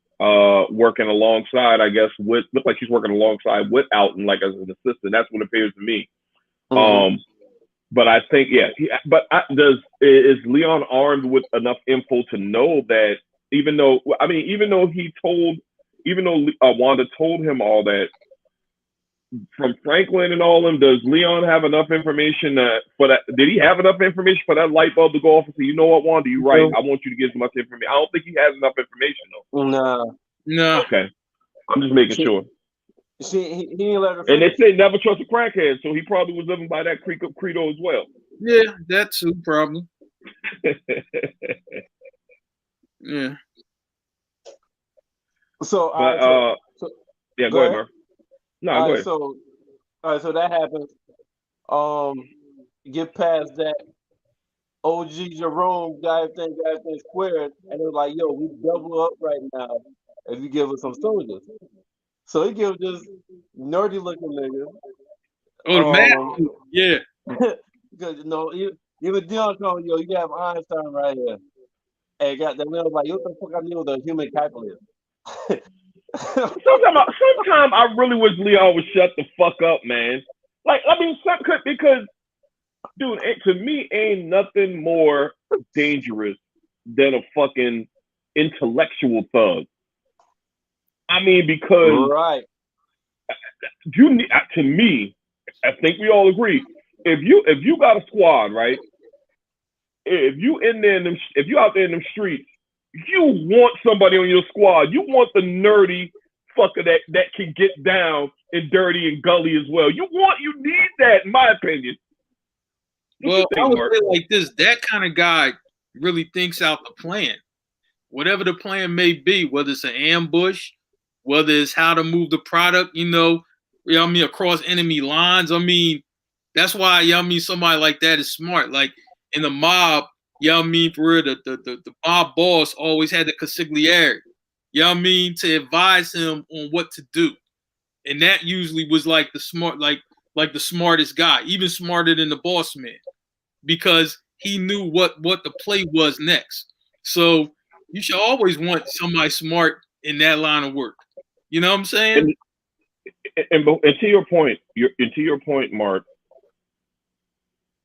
working alongside, I guess, with look like she's working alongside with Alton, like as an assistant. That's what it appears to me. Mm-hmm. Um, but I think, yeah. Is Leon armed with enough info to know that even though Wanda told him all that from Franklin and all them, does Leon have enough information for that? Did he have enough information for that light bulb to go off and say, you know what, Wanda, you're right. I want you to get as much information. I don't think he has enough information though. Nah. No. Okay, I'm just making sure. He didn't let her And they finish. say never trust a crackhead, so he probably was living by that credo as well. Yeah, that's a problem. Yeah. So yeah, go go ahead, ahead. Merv. No, All go right, ahead. so that happens. Get past that. OG Jerome got everything squared, and they're like, "Yo, we double up right now if you give us some soldiers." So he gives this nerdy looking nigga. Oh, the math. Yeah. Because even Dion told him, "Yo, you have Einstein right here." Hey, got that man was like, "Yo, what the fuck I need with a human calculator?" Sometimes I really wish Leon would shut the fuck up, man. Like, I mean, because, dude, to me, ain't nothing more dangerous than a fucking intellectual thug. I mean, because right. you need, to me, I think we all agree. If you got a squad, right? If you out there in them streets, you want somebody on your squad. You want the nerdy fucker that can get down and dirty and gully as well. You need that, in my opinion. Well, I would say like this: that kind of guy really thinks out the plan, whatever the plan may be, whether it's an ambush, whether it's how to move the product, I mean, across enemy lines. I mean, that's why, I mean, somebody like that is smart. Like in the mob, I mean, for real, the mob boss always had the consigliere, I mean, to advise him on what to do. And that usually was like the smartest guy, even smarter than the boss man, because he knew what the play was next. So you should always want somebody smart in that line of work. You know what I'm saying? And to your point, Mark,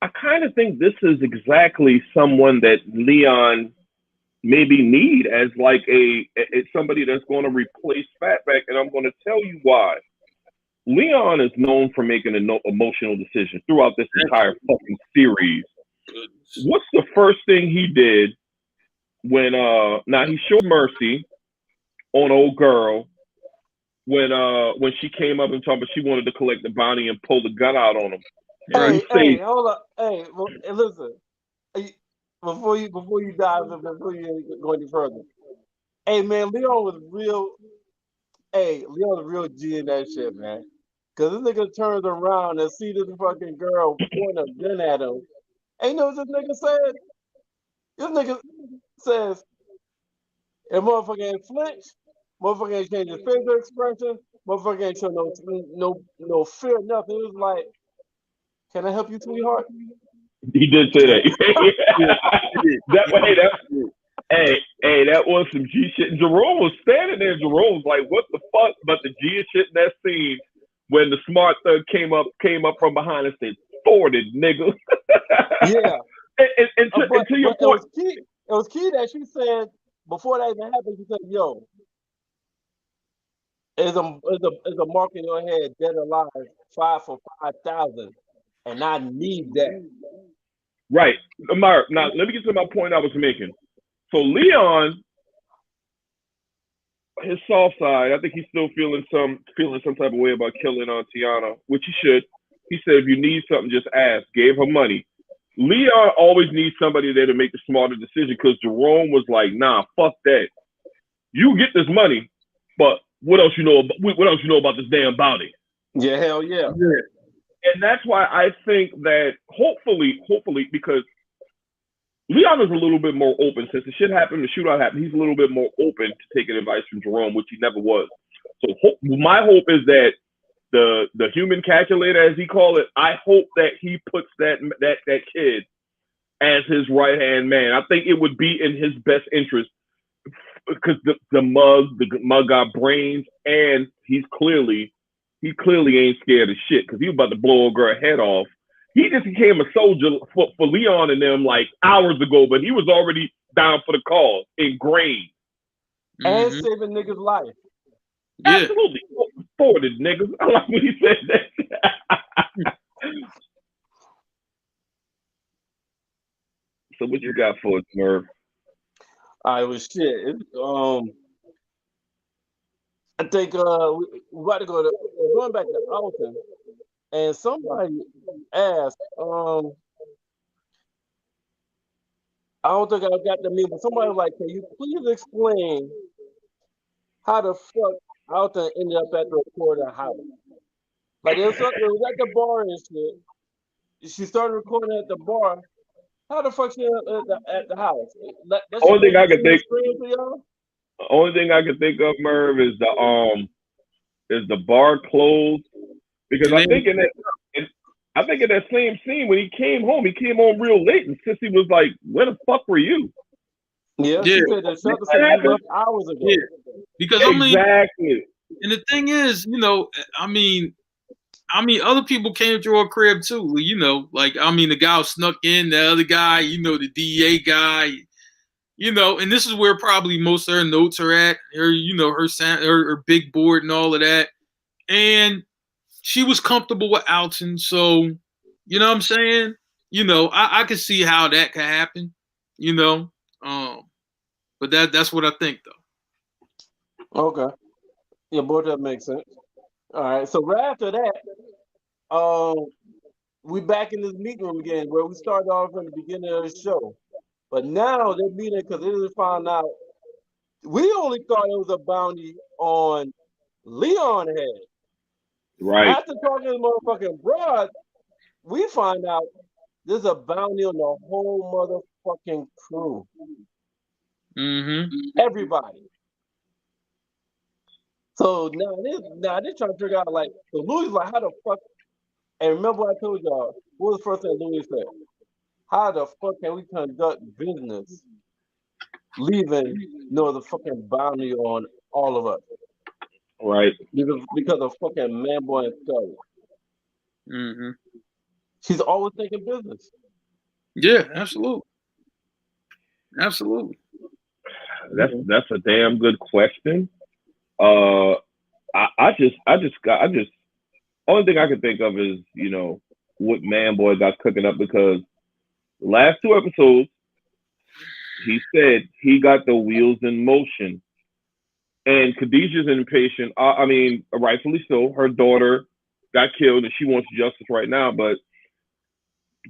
I kind of think this is exactly someone that Leon maybe need as like it's somebody that's going to replace Fatback, and I'm going to tell you why. Leon is known for making emotional decisions throughout this entire fucking series. What's the first thing he did when now he showed mercy on old girl when she came up and told him she wanted to collect the bounty and pull the gun out on him. Hey, hold up. Hey, listen. Before you dive in, before you go any further. Hey man, Leon was real. Hey, Leon was real G in that shit, man. Cause this nigga turns around and see this fucking girl point a gun at him. And you know what this nigga said? This nigga says, if motherfucker ain't flinch, motherfucker ain't change his facial expression, motherfucker ain't show no fear, nothing. It was like, can I help you, sweetheart? He did say that. That was some G shit. And Jerome was standing there. Jerome was like, "What the fuck?" But the G shit in that scene when the smart thug came up from behind and said, "Thwarted, nigga." Yeah. And to your point, it was key that she said, before that even happened, he said, "Yo, is a mark in your head, dead or alive, 5 for 5,000, and I need that." Right. Mark, now let me get to my point I was making. So Leon, his soft side, I think he's still feeling some type of way about killing Tiana, which he should. He said, if you need something, just ask. Gave her money. Leon always needs somebody there to make the smarter decision because Jerome was like, nah, fuck that. You get this money, but what else you know about this damn bounty? Yeah, hell yeah. And that's why I think that hopefully, because Leon is a little bit more open since the shit happened, the shootout happened. He's a little bit more open to taking advice from Jerome, which he never was. So my hope is that the human calculator, as he called it, I hope that he puts that kid as his right hand man. I think it would be in his best interest because the mug got brains, and he clearly ain't scared of shit because he was about to blow a girl head off. He just became a soldier for Leon and them like hours ago, but he was already down for the cause, ingrained. And saving niggas' life. Yeah. Absolutely. Forwarded niggas. I like when he said that. So what you got for us, Merv? I was shit. I think we got to going back to Alton, and somebody asked, I don't think I got the meme, but somebody was like, "Can you please explain how the fuck Alton ended up at the recorder house?" Like it was at the bar and shit. She started recording at the bar. How the fuck she at the house? Only thing I can think. Only thing I can think of, Merv, is the bar closed because I think in that same scene when he came home real late, and Sissy was like, "Where the fuck were you?" Yeah, she said that shelter said you left hours ago. Yeah, because exactly. And the thing is, I mean, other people came through her crib too. The guy who snuck in, the other guy, the DEA guy, and this is where probably most of her notes are at. Her big board and all of that. And she was comfortable with Alton, so you know what I'm saying. I could see how that could happen. But that's what I think though. Okay, yeah, boy, that makes sense. All right, so right after that, we back in this meeting room again, where we started off in the beginning of the show. But now they're meeting because they just found out. We only thought it was a bounty on Leon head. Right. After talking to the motherfucking broad, we find out there's a bounty on the whole motherfucking crew. Everybody. So now they're trying to figure out, like, so Louis like, how the fuck? And remember I told y'all, what was the first thing Louis said? How the fuck can we conduct business leaving the fucking bounty on all of us? Right. Because of fucking Manboy and Scully. She's always thinking business. Yeah, absolutely. Absolutely. That's a damn good question. I just only thing I can think of is, what Manboy got cooking up, because last 2 episodes he said he got the wheels in motion. And Khadijah's impatient. I mean, rightfully so. Her daughter got killed and she wants justice right now, but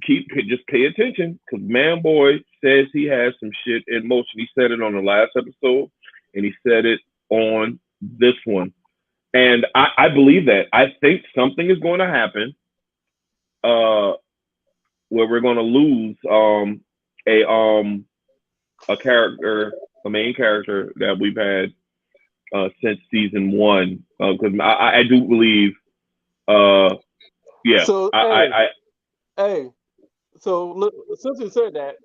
just pay attention, because Manboy says he has some shit in motion. He said it on the last episode and he said it on this one. And I believe that. I think something is going to happen where we're going to lose a main character that we've had since season 1. Because I do believe, yeah. So, so look, since you said that,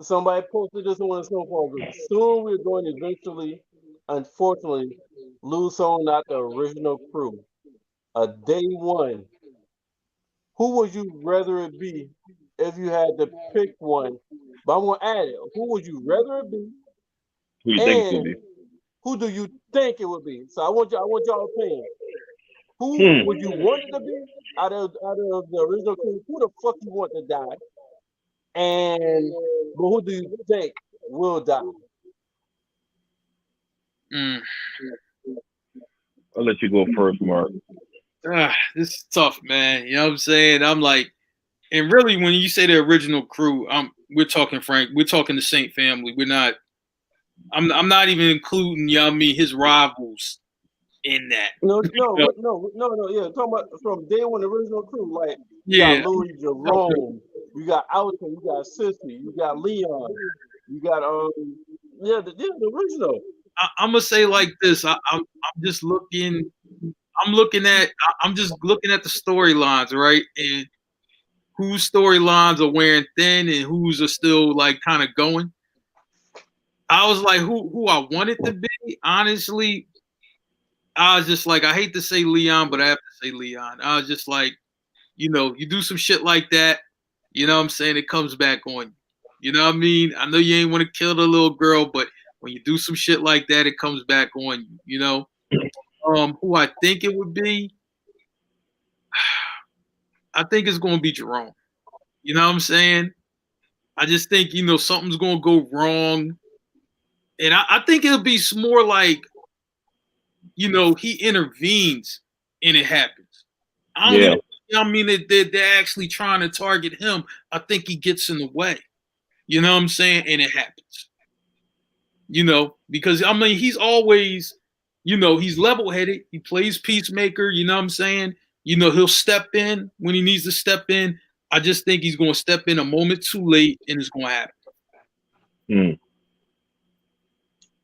somebody posted this on Snowfall group. Soon we're going to eventually, unfortunately, lose someone out the original crew. Day one. Who would you rather it be if you had to pick one? But I'm gonna add it. Who would you rather it be Who you think it's gonna And who do you think it would be? So I want y'all opinion. Who be? would you want it to be out of the original crew? Who the fuck you want to die? And but who do you think will die? Mm. I'll let you go first, Mark. This is tough, man. You know what I'm saying? I'm like, and really, when you say the original crew, we're talking Frank. We're talking the Saint family. We're not. I'm not even including, you know what I mean, his rivals in that. No, You know? yeah. Talking about from day one, the original crew. Like you got Yeah. Louis Jerome, you got Alton, you got Sissy, you got Leon, you got the original. I'm gonna say like this. I'm just looking. I'm just looking at the storylines, right? And whose storylines are wearing thin and whose are still like kind of going. I was like, who I wanted to be. Honestly, I was just like, I hate to say Leon, but I have to say Leon. I was just like, you do some shit like that, you know what I'm saying? It comes back on you. You know what I mean? I know you ain't want to kill the little girl, but when you do some shit like that, it comes back on you, you know? Who I think it would be, I think it's gonna be Jerome. You know what I'm saying? I just think, something's gonna go wrong. And I think it'll be more like, he intervenes and it happens. I don't Yeah. even, I mean, they're actually trying to target him. I think he gets in the way. You know what I'm saying? And it happens. Because I mean, he's always, he's level headed. He plays peacemaker. You know what I'm saying? He'll step in when he needs to step in. I just think he's going to step in a moment too late and it's going to happen.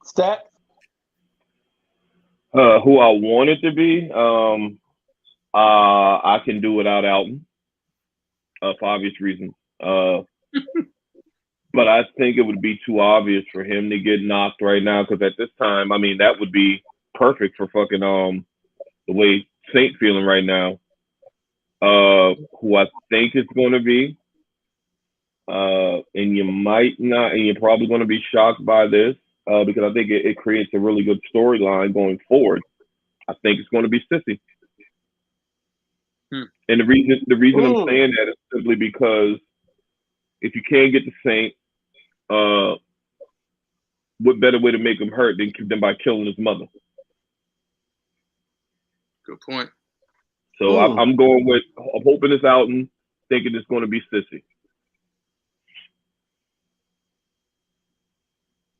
Stat. Who I want it to be? I can do without Alton, for obvious reasons. But I think it would be too obvious for him to get knocked right now because at this time, I mean, that would be perfect for fucking the way Saint feeling right now. Who I think is going to be, and you might not, and you're probably going to be shocked by this because I think it creates a really good storyline going forward. I think it's going to be Sissy. And the reason I'm saying that is simply because if you can't get the Saint, what better way to make him hurt than by killing his mother? Good point. So I'm going with, I'm hoping it's Alton, thinking it's going to be Sissy.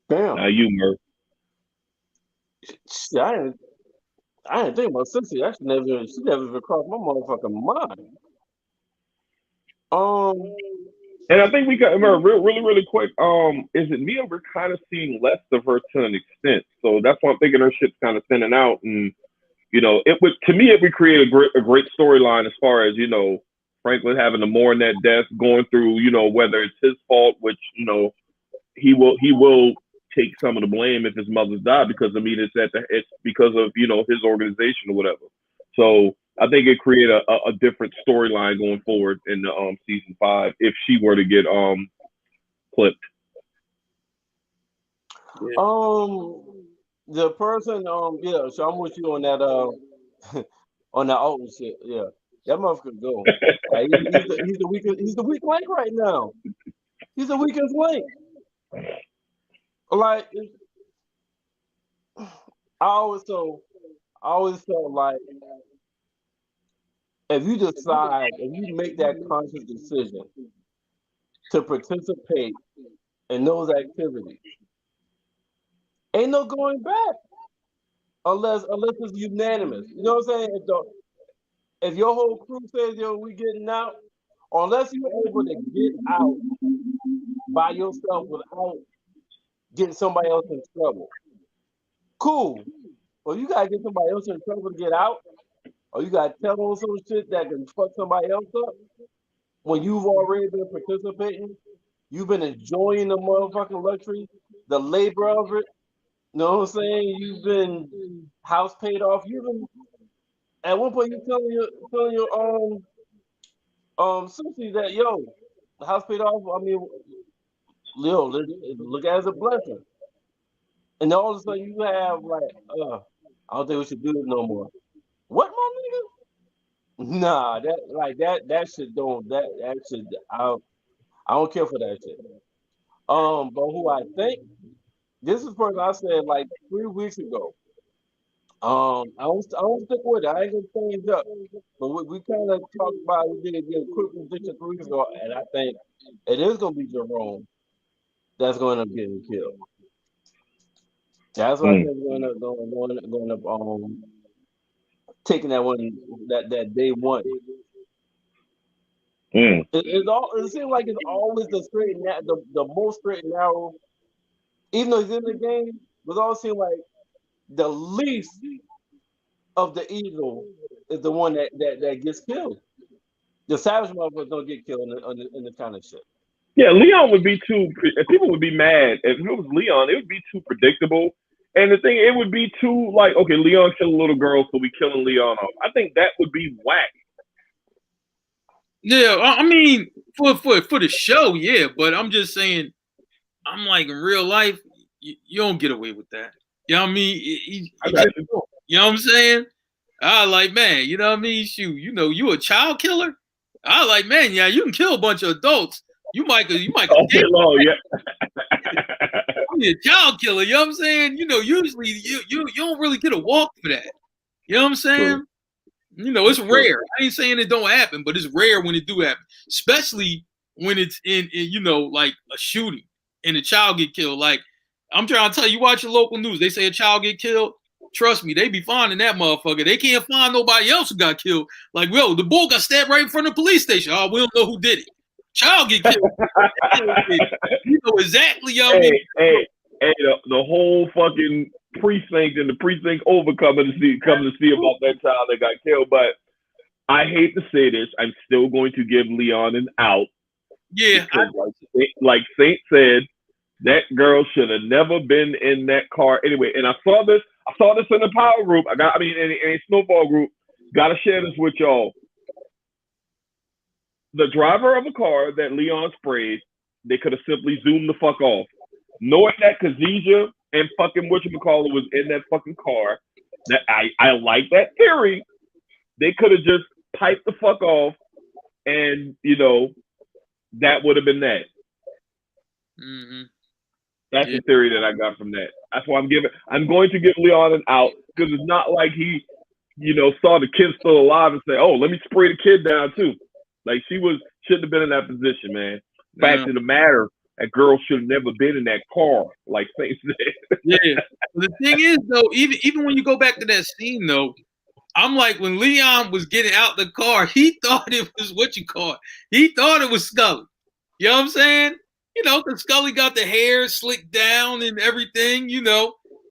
Damn. Now you, Merv. I didn't think about Sissy. She never even crossed my motherfucking mind. And I think we got really quick. Is it me or we're kind of seeing less of her to an extent? So that's why I'm thinking her shit's kind of thinning out, and it would create a great storyline as far as Franklin having to mourn that death, going through whether it's his fault, which he will take some of the blame if his mother's died because I mean it's because of his organization or whatever. So I think it create a different storyline going forward in the season 5 if she were to get clipped. The person yeah, so I'm with you on that on that old shit. Yeah, that motherfucker go. Like, he's the weak link right now. He's the weakest link. Like I always felt like if you make that conscious decision to participate in those activities, ain't no going back unless it's unanimous. You know what I'm saying? If your whole crew says, yo, we getting out, unless you're able to get out by yourself without getting somebody else in trouble. Cool. Well, you gotta get somebody else in trouble to get out, or you gotta tell them some shit that can fuck somebody else up when you've already been participating. You've been enjoying the motherfucking luxury, the labor of it. You know what I'm saying? You've been house paid off. You've been at one point you telling your Susie that the house paid off. I mean, look at it as a blessing. and all of a sudden you have like, I don't think we should do this no more. What, my nigga? Nah, that shit don't that shit. I don't care for that shit. But who I think this is the person I said like 3 weeks ago. I don't stick with it. I ain't gonna change up. But we kind of talked about we did a quick prediction 3 weeks ago, and I think it is gonna be Jerome that's going to end up getting killed. That's what I think going up taking that one that day one. It seems like it's always the straight and the most straight and narrow. Even though he's in the game, it always seems like the least of the evil is the one that gets killed. The savage motherfuckers don't get killed in this kind of shit. Yeah, Leon would be too. People would be mad if it was Leon. It would be too predictable, and the thing it would be too like, okay, Leon killed a little girl, so we killing Leon off. I think that would be whack. Yeah, I mean, for the show, yeah, but I'm just saying, I'm like in real life, you don't get away with that. You know what I mean? You know what I'm saying? I like, man, you know what I mean? Shoot, you a child killer? I like, man, yeah, you can kill a bunch of adults. You might all day long, yeah. I'm a child killer, you know what I'm saying? Usually you don't really get a walk for that. You know what I'm saying? True. It's rare. I ain't saying it don't happen, but it's rare when it do happen, especially when it's in like a shooting and a child get killed. Like, I'm trying to tell you, watch your local news. They say a child get killed. Trust me, they be finding that motherfucker. They can't find nobody else who got killed. Like, the bull got stabbed right in front of the police station. Oh, we don't know who did it. Child get killed. You know exactly, yo. Hey, the whole fucking precinct and the precinct coming to see about that child that got killed. But I hate to say this, I'm still going to give Leon an out. Yeah. Like Saint said, that girl should have never been in that car anyway. And I saw this in the power group. In a Snowfall group. Gotta share this with y'all. The driver of a car that Leon sprayed, they could have simply zoomed the fuck off. Knowing that Khadijah and fucking whatchamacallit was in that fucking car, that I like that theory. They could have just piped the fuck off, and that would have been that. Mm-hmm. That's the theory that I got from that. That's why I'm going to give Leon an out, because it's not like he, saw the kid still alive and say, "Oh, let me spray the kid down too." Like, shouldn't have been in that position, man. Fact of the matter, that girl should have never been in that car, like Saint said. Yeah. The thing is, though, even when you go back to that scene, though, I'm like, when Leon was getting out the car, he thought it was he thought it was Scully. You know what I'm saying? Because Scully got the hair slicked down and everything,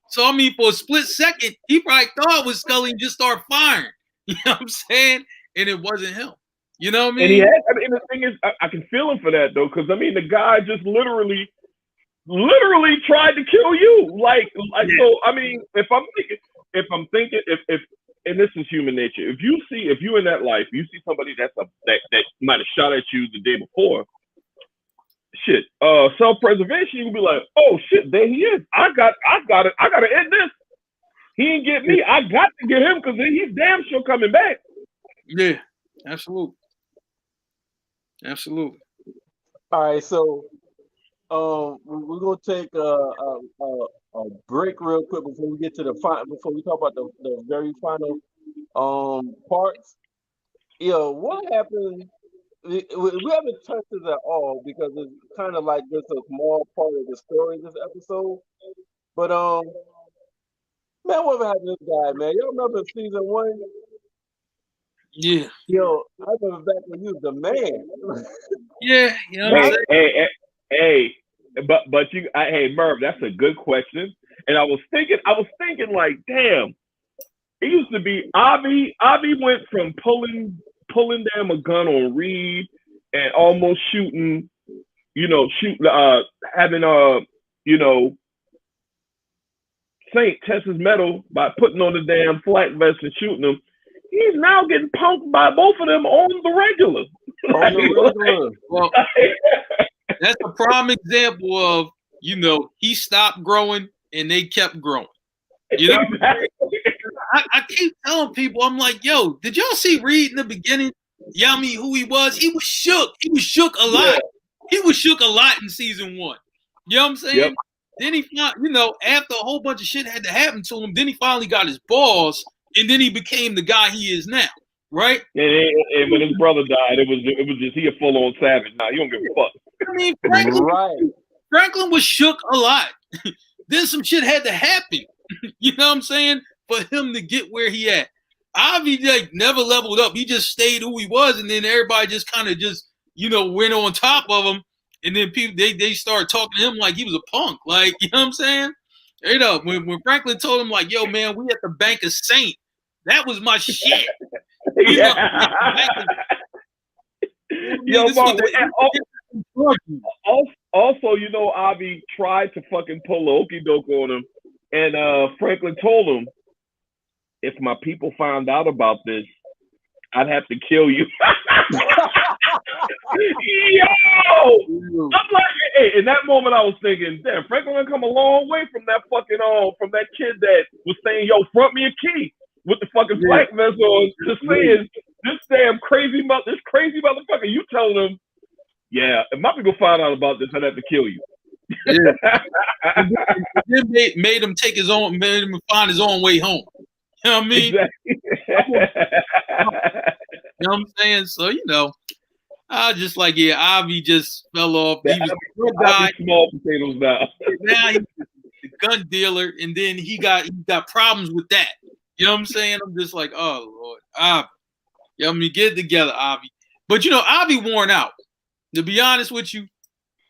So, I mean, for a split second, he probably thought it was Scully and just started firing. You know what I'm saying? And it wasn't him. You know what I mean? And the thing is, I can feel him for that, though, because, the guy just literally tried to kill you. Like, so, if I'm thinking, and this is human nature, if you in that life, you see somebody that might have shot at you the day before, shit, self-preservation, you can be like, oh shit, there he is. I gotta end this. He ain't get me. I got to get him, because he's damn sure coming back. Yeah, absolutely. Absolutely. All right, so we're gonna take a break real quick before we get to before we talk about the very final parts. What happened? We haven't touched this at all because it's kind of like just a small part of the story this episode. But man, what happened to this guy, man? Y'all remember season 1? Yeah. Yo, I remember back when you was the man. Yeah, Hey, but hey, Merv, that's a good question. And I was thinking like, damn, it used to be Avi went from pulling down a gun on Reed and almost shooting, having Saint test his metal by putting on the damn flak vest and shooting him. He's now getting punked by both of them on the regular. Well, that's a prime example of, he stopped growing and they kept growing. You know, I keep telling people, I'm like, yo, did y'all see Reed in the beginning? Yeah, I mean, who he was? He was shook. He was shook a lot. Yeah. He was shook a lot in season 1. You know what I'm saying? Yep. Then he, after a whole bunch of shit had to happen to him, then he finally got his balls, and then he became the guy he is now, right? And when his brother died, it was just he a full on savage. Now he don't give a fuck. I mean, Right. Franklin was shook a lot. Then some shit had to happen. You know what I'm saying? For him to get where he at. Avi like never leveled up. He just stayed who he was, and then everybody just kind of just went on top of him. And then people they started talking to him like he was a punk. Like, you know what I'm saying? When Franklin told him like, yo, man, we at the Bank of Saint. That was my shit. Yo, also, Avi tried to fucking pull a okey doke on him, and Franklin told him, if my people found out about this, I'd have to kill you. Yo! I'm like, hey, in that moment I was thinking, damn, Franklin come a long way from that fucking from that kid that was saying, yo, front me a key with the fucking black vest on, just saying this damn crazy motherfucker. You telling him, yeah, if my people find out about this, I'd have to kill you. Yeah. And then made him find his own way home. You know what I mean? Exactly. You know what I'm saying? So, I was just like, yeah, Avi just fell off. He was a good guy. Small potatoes now. Now he's the gun dealer, and then he got problems with that. You know what I'm saying? I'm just like, oh Lord, Avi. Get it together, Avi. But Avi worn out. To be honest with you,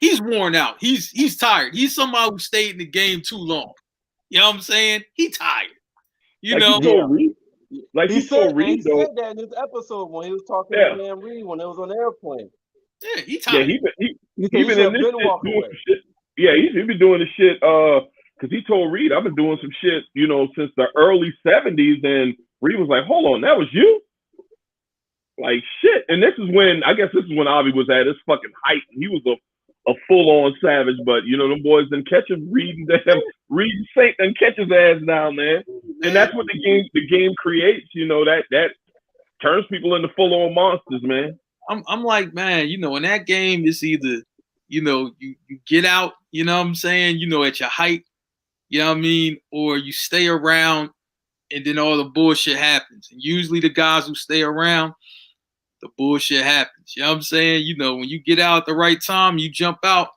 he's worn out. He's tired. He's somebody who stayed in the game too long. You know what I'm saying? He tired. He told Reed, he said that in this episode when he was talking to Dan Reed when it was on the airplane. Yeah, he tired. Yeah, he been in this shit doing some shit. Yeah, he's been doing the shit because he told Reed, I've been doing some shit, since the early 70s, and Reed was like, hold on, that was you? Like, shit. And this is when Avi was at his fucking height. He was a full-on savage, but, them boys didn't catch him. Reed Saint didn't catch his ass down there. And that's what the game creates, that turns people into full-on monsters, man. I'm like, man, in that game, it's either, you get out, you know what I'm saying, at your height, you know what I mean, or you stay around and then all the bullshit happens. And usually the guys who stay around, the bullshit happens. You know what I'm saying? When you get out at the right time, you jump out,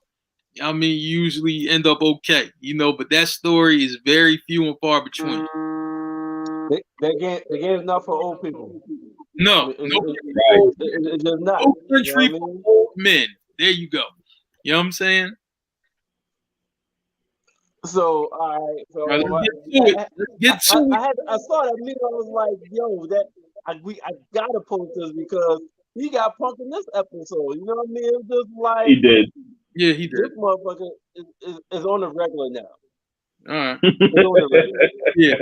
you usually end up okay. But that story is very few and far between. That game is not for old people. No, it's just not. No country for old men. There you go. You know what I'm saying? So, all right. So, let's get to it. I saw that video. I was like, yo, I gotta post this because he got punked in this episode. You know what I mean? It's just like he did. Yeah, he did. This motherfucker is on the regular now. All right. Yeah.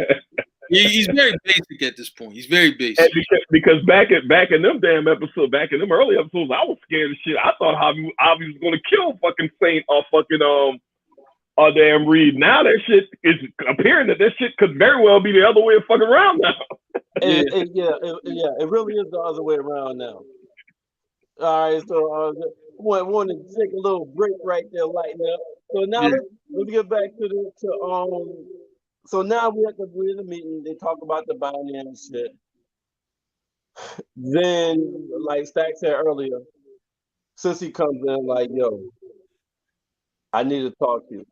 He's very basic at this point. He's very basic. Because back in them damn episodes, back in them early episodes, I was scared of shit. I thought Avi was gonna kill fucking Saint or fucking damn Reed. Now that shit is appearing that shit could very well be the other way fucking around now. It really is the other way around now. All right, so want to take a little break right there, lighten up. So now let's get back to So now we're at the meeting. They talk about the bounty and shit. Then, like Stack said earlier, Sissy comes in like, yo, I need to talk to you.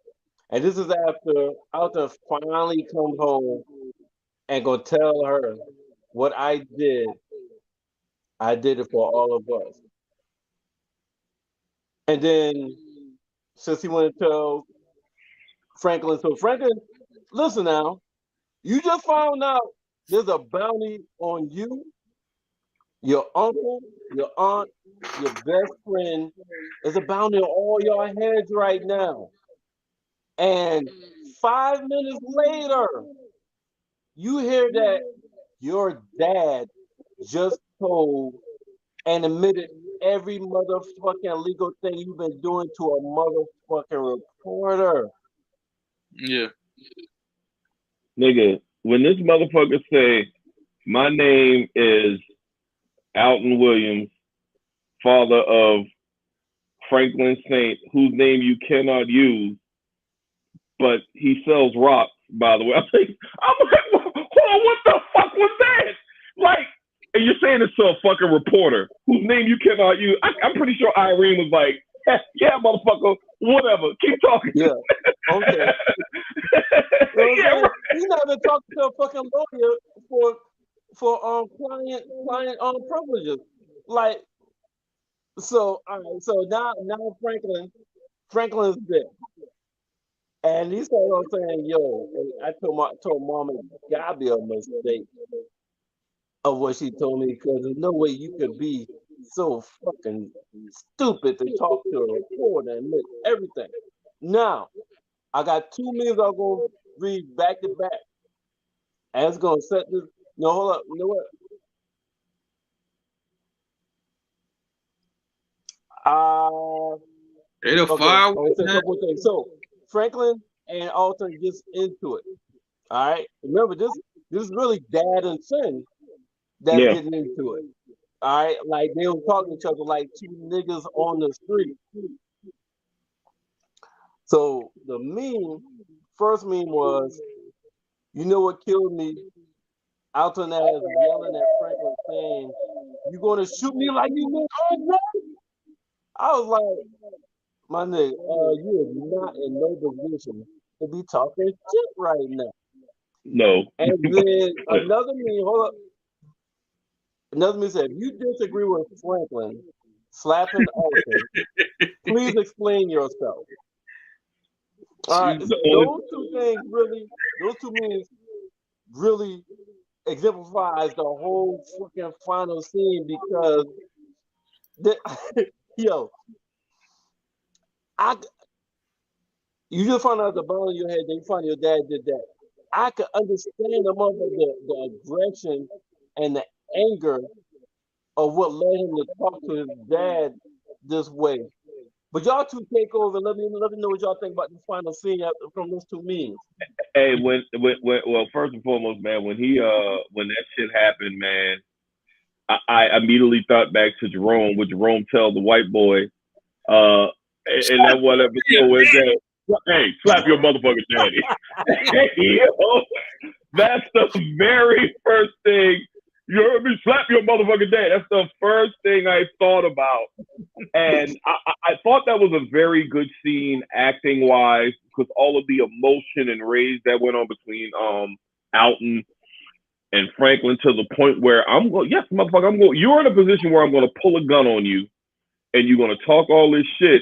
And this is after finally comes home and go tell her what I did. I did it for all of us. And then Sissy went to tell Franklin. So Franklin, listen now, you just found out there's a bounty on you, your uncle, your aunt, your best friend. There's a bounty on all your heads right now. And 5 minutes later, you hear that your dad just told and admitted every motherfucking illegal thing you've been doing to a motherfucking reporter. Yeah. Nigga, when this motherfucker say, my name is Alton Williams, father of Franklin Saint, whose name you cannot use, but he sells rocks, by the way. I'm like, hold on, what the fuck was that? Like, and you're saying this to a fucking reporter whose name you cannot use. I'm pretty sure Irene was like, yeah, motherfucker, whatever. Keep talking. Yeah. Okay. Yeah, right. He's not even talking to a fucking lawyer for client privileges. Like, so all right, so now Franklin's dead. And he started on saying, yo, and I told mom it gotta be a mistake of what she told me, because there's no way you could be so fucking stupid to talk to a reporter and admit everything. Now, I got 2 minutes I'm gonna read back to back. And it's gonna set this. No, hold up. You know what? They the Okay. fire. I'll say a couple of things. So Franklin and Alton gets into it. All right. Remember, this is really dad and son that's Yeah. getting into it. All right. Like they were talking to each other like two niggas on the street. So the first meme was, you know what killed me? Alton as yelling at Franklin saying, "You gonna shoot me like you meant on bro?" I was like, my nigga, you are not in no position to be talking shit right now. No. And then another meme, hold up. Another meme said, if you disagree with Franklin slapping Alton, please explain yourself. All right, those two memes really exemplifies the whole fucking final scene, because yo, you just find out the bottom of your head that you find your dad did that. I could understand the aggression and the anger of what led him to talk to his dad this way. But y'all two take over. Let me know what y'all think about the final scene from those two memes. Hey, well, first and foremost, man, when that shit happened, man, I immediately thought back to Jerome, what Jerome tell the white boy, and that one episode where that, hey, slap your motherfucking daddy. Hey, yo, that's the very first thing. You heard me? Slap your motherfucking dad. That's the first thing I thought about. And I thought that was a very good scene acting wise, because all of the emotion and rage that went on between Alton and Franklin, to the point where I'm going, yes, motherfucker, you're in a position where I'm going to pull a gun on you and you're going to talk all this shit.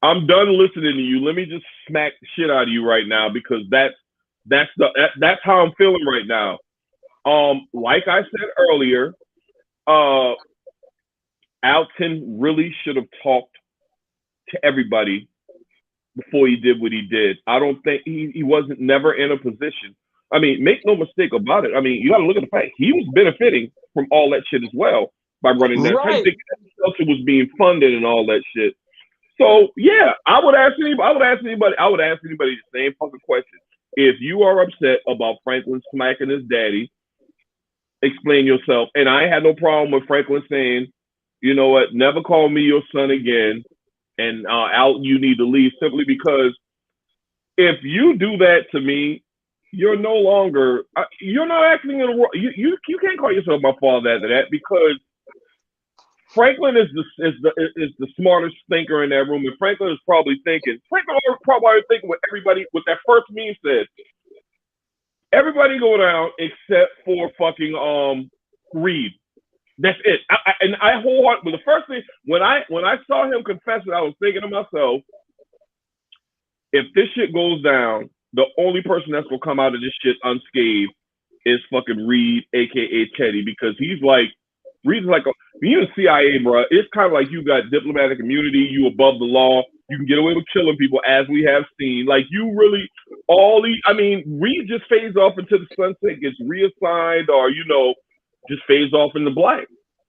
I'm done listening to you. Let me just smack the shit out of you right now, because that's how I'm feeling right now. Like I said earlier, Alton really should have talked to everybody before he did what he did. I don't think he wasn't never in a position. I mean, make no mistake about it. I mean, you got to look at the fact he was benefiting from all that shit as well by running that. Right. I think that shelter was being funded and all that shit. So yeah, I would ask anybody the same fucking question. If you are upset about Franklin smacking his daddy, explain yourself. And I had no problem with Franklin saying, you know what, never call me your son again, and Alton, you need to leave, simply because if you do that to me, you're no longer, you're not acting in a role. You can't call yourself my father after that, because Franklin is the smartest thinker in that room, and Franklin is probably thinking what everybody, what that first meme said. Everybody go down except for fucking Reed. That's it. I wholeheartedly, the first thing when I saw him confess it, I was thinking to myself, if this shit goes down, the only person that's gonna come out of this shit unscathed is fucking Reed, aka Teddy, because Reed's like you in the CIA, bro. It's kind of like you got diplomatic immunity, you above the law, you can get away with killing people, as we have seen. Like, you really Reed just fades off into the sunset, gets reassigned, or just fades off in the black.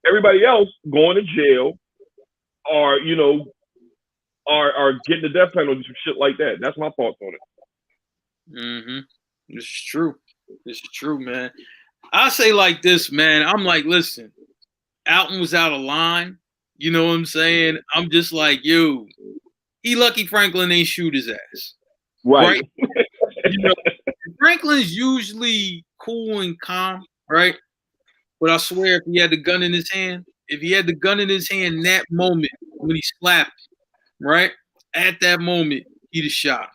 Everybody else going to jail, or are getting the death penalty, some shit like that. That's my thoughts on it. Mm-hmm. This is true. This is true, man. I say like this, man. I'm like, listen, Alton was out of line. You know what I'm saying? I'm just like, yo, he lucky Franklin ain't shoot his ass. Right. Right? You know, Franklin's usually cool and calm, right? But I swear, if he had the gun in his hand, in that moment when he slapped him, right? At that moment, he'd have shot him.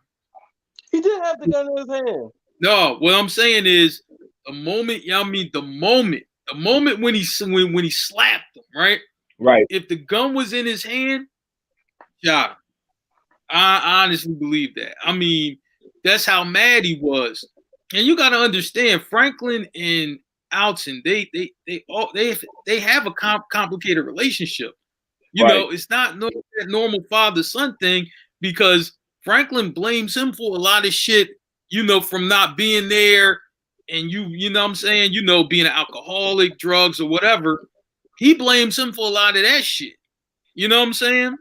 He did have the gun in his hand. No, what I'm saying is the moment, the moment when he slapped him, right? Right. If the gun was in his hand, shot him. I honestly believe that. I mean, that's how mad he was. And you got to understand, Franklin and Alton, they have a complicated relationship. You Right. know, it's not that normal father-son thing because Franklin blames him for a lot of shit, you know, from not being there and you know what I'm saying, you know, being an alcoholic, drugs or whatever. He blames him for a lot of that shit. You know what I'm saying?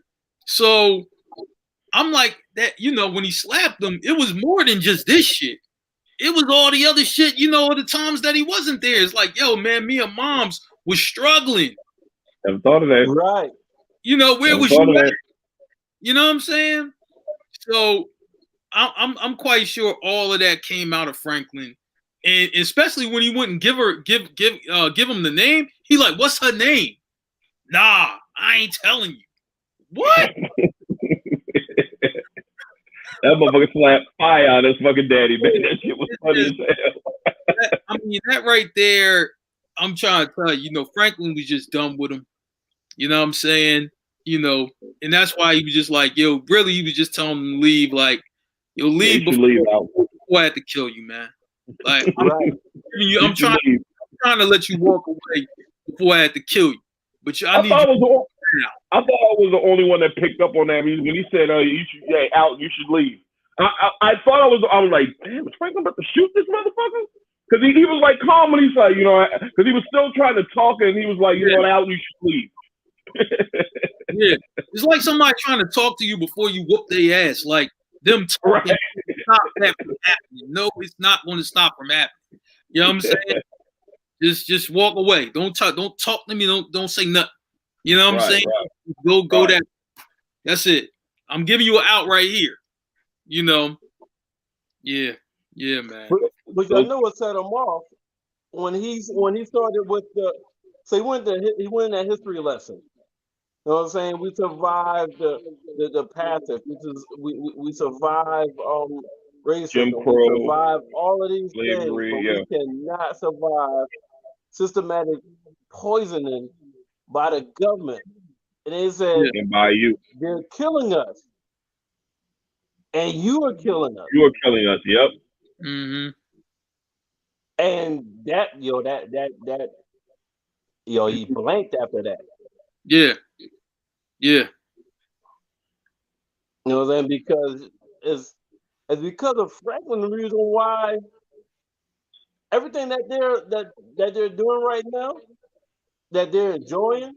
So I'm like that, you know, when he slapped him, it was more than just this shit. It was all the other shit, you know, the times that he wasn't there. It's like, yo, man, me and moms was struggling. Never thought of that. Right. You know, where Never was thought of you at? that. You know what I'm saying? So I'm quite sure all of that came out of Franklin, and especially when he wouldn't give him the name. He like, what's her name? Nah, I ain't telling you. What? That motherfucker slapped fire out of his fucking daddy, man. That shit was funny as hell. I mean, that right there, I'm trying to tell you, you know, Franklin was just done with him. You know what I'm saying? You know, and that's why he was just like, yo, really, he was just telling him to leave, like, yo, leave before I had to kill you, man. Like, right. I'm trying to let you walk away before I had to kill you. But I thought I was the only one that picked up on that when he said, "You should, out, you should leave." I thought I was like, damn, is Franklin about to shoot this motherfucker? Because he was like calm when he's like, you know, because he was still trying to talk and he was like, you know, out, you should leave. Yeah, it's like somebody trying to talk to you before you whoop their ass. Like them talking, stop that from happening. No, it's not going to stop from happening. You know what I'm saying? Just walk away. Don't talk to me. Don't say nothing. You know what I'm saying? Go that. That's it. I'm giving you an out right here. You know. Yeah, man. But I know what set him off when he started with the. So he went that history lesson. You know what I'm saying? We survived the passage. We survived racism. Jim Crow, we survived all of these slavery, things, but we cannot survive systematic poisoning by the government. And they said, and by you, they're killing us, and you are killing us. You are killing us. Yep. Mm-hmm. And that he blanked after that. Yeah. You know what I'm saying? Because it's because of Franklin the reason why everything that they're doing right now, that they're enjoying.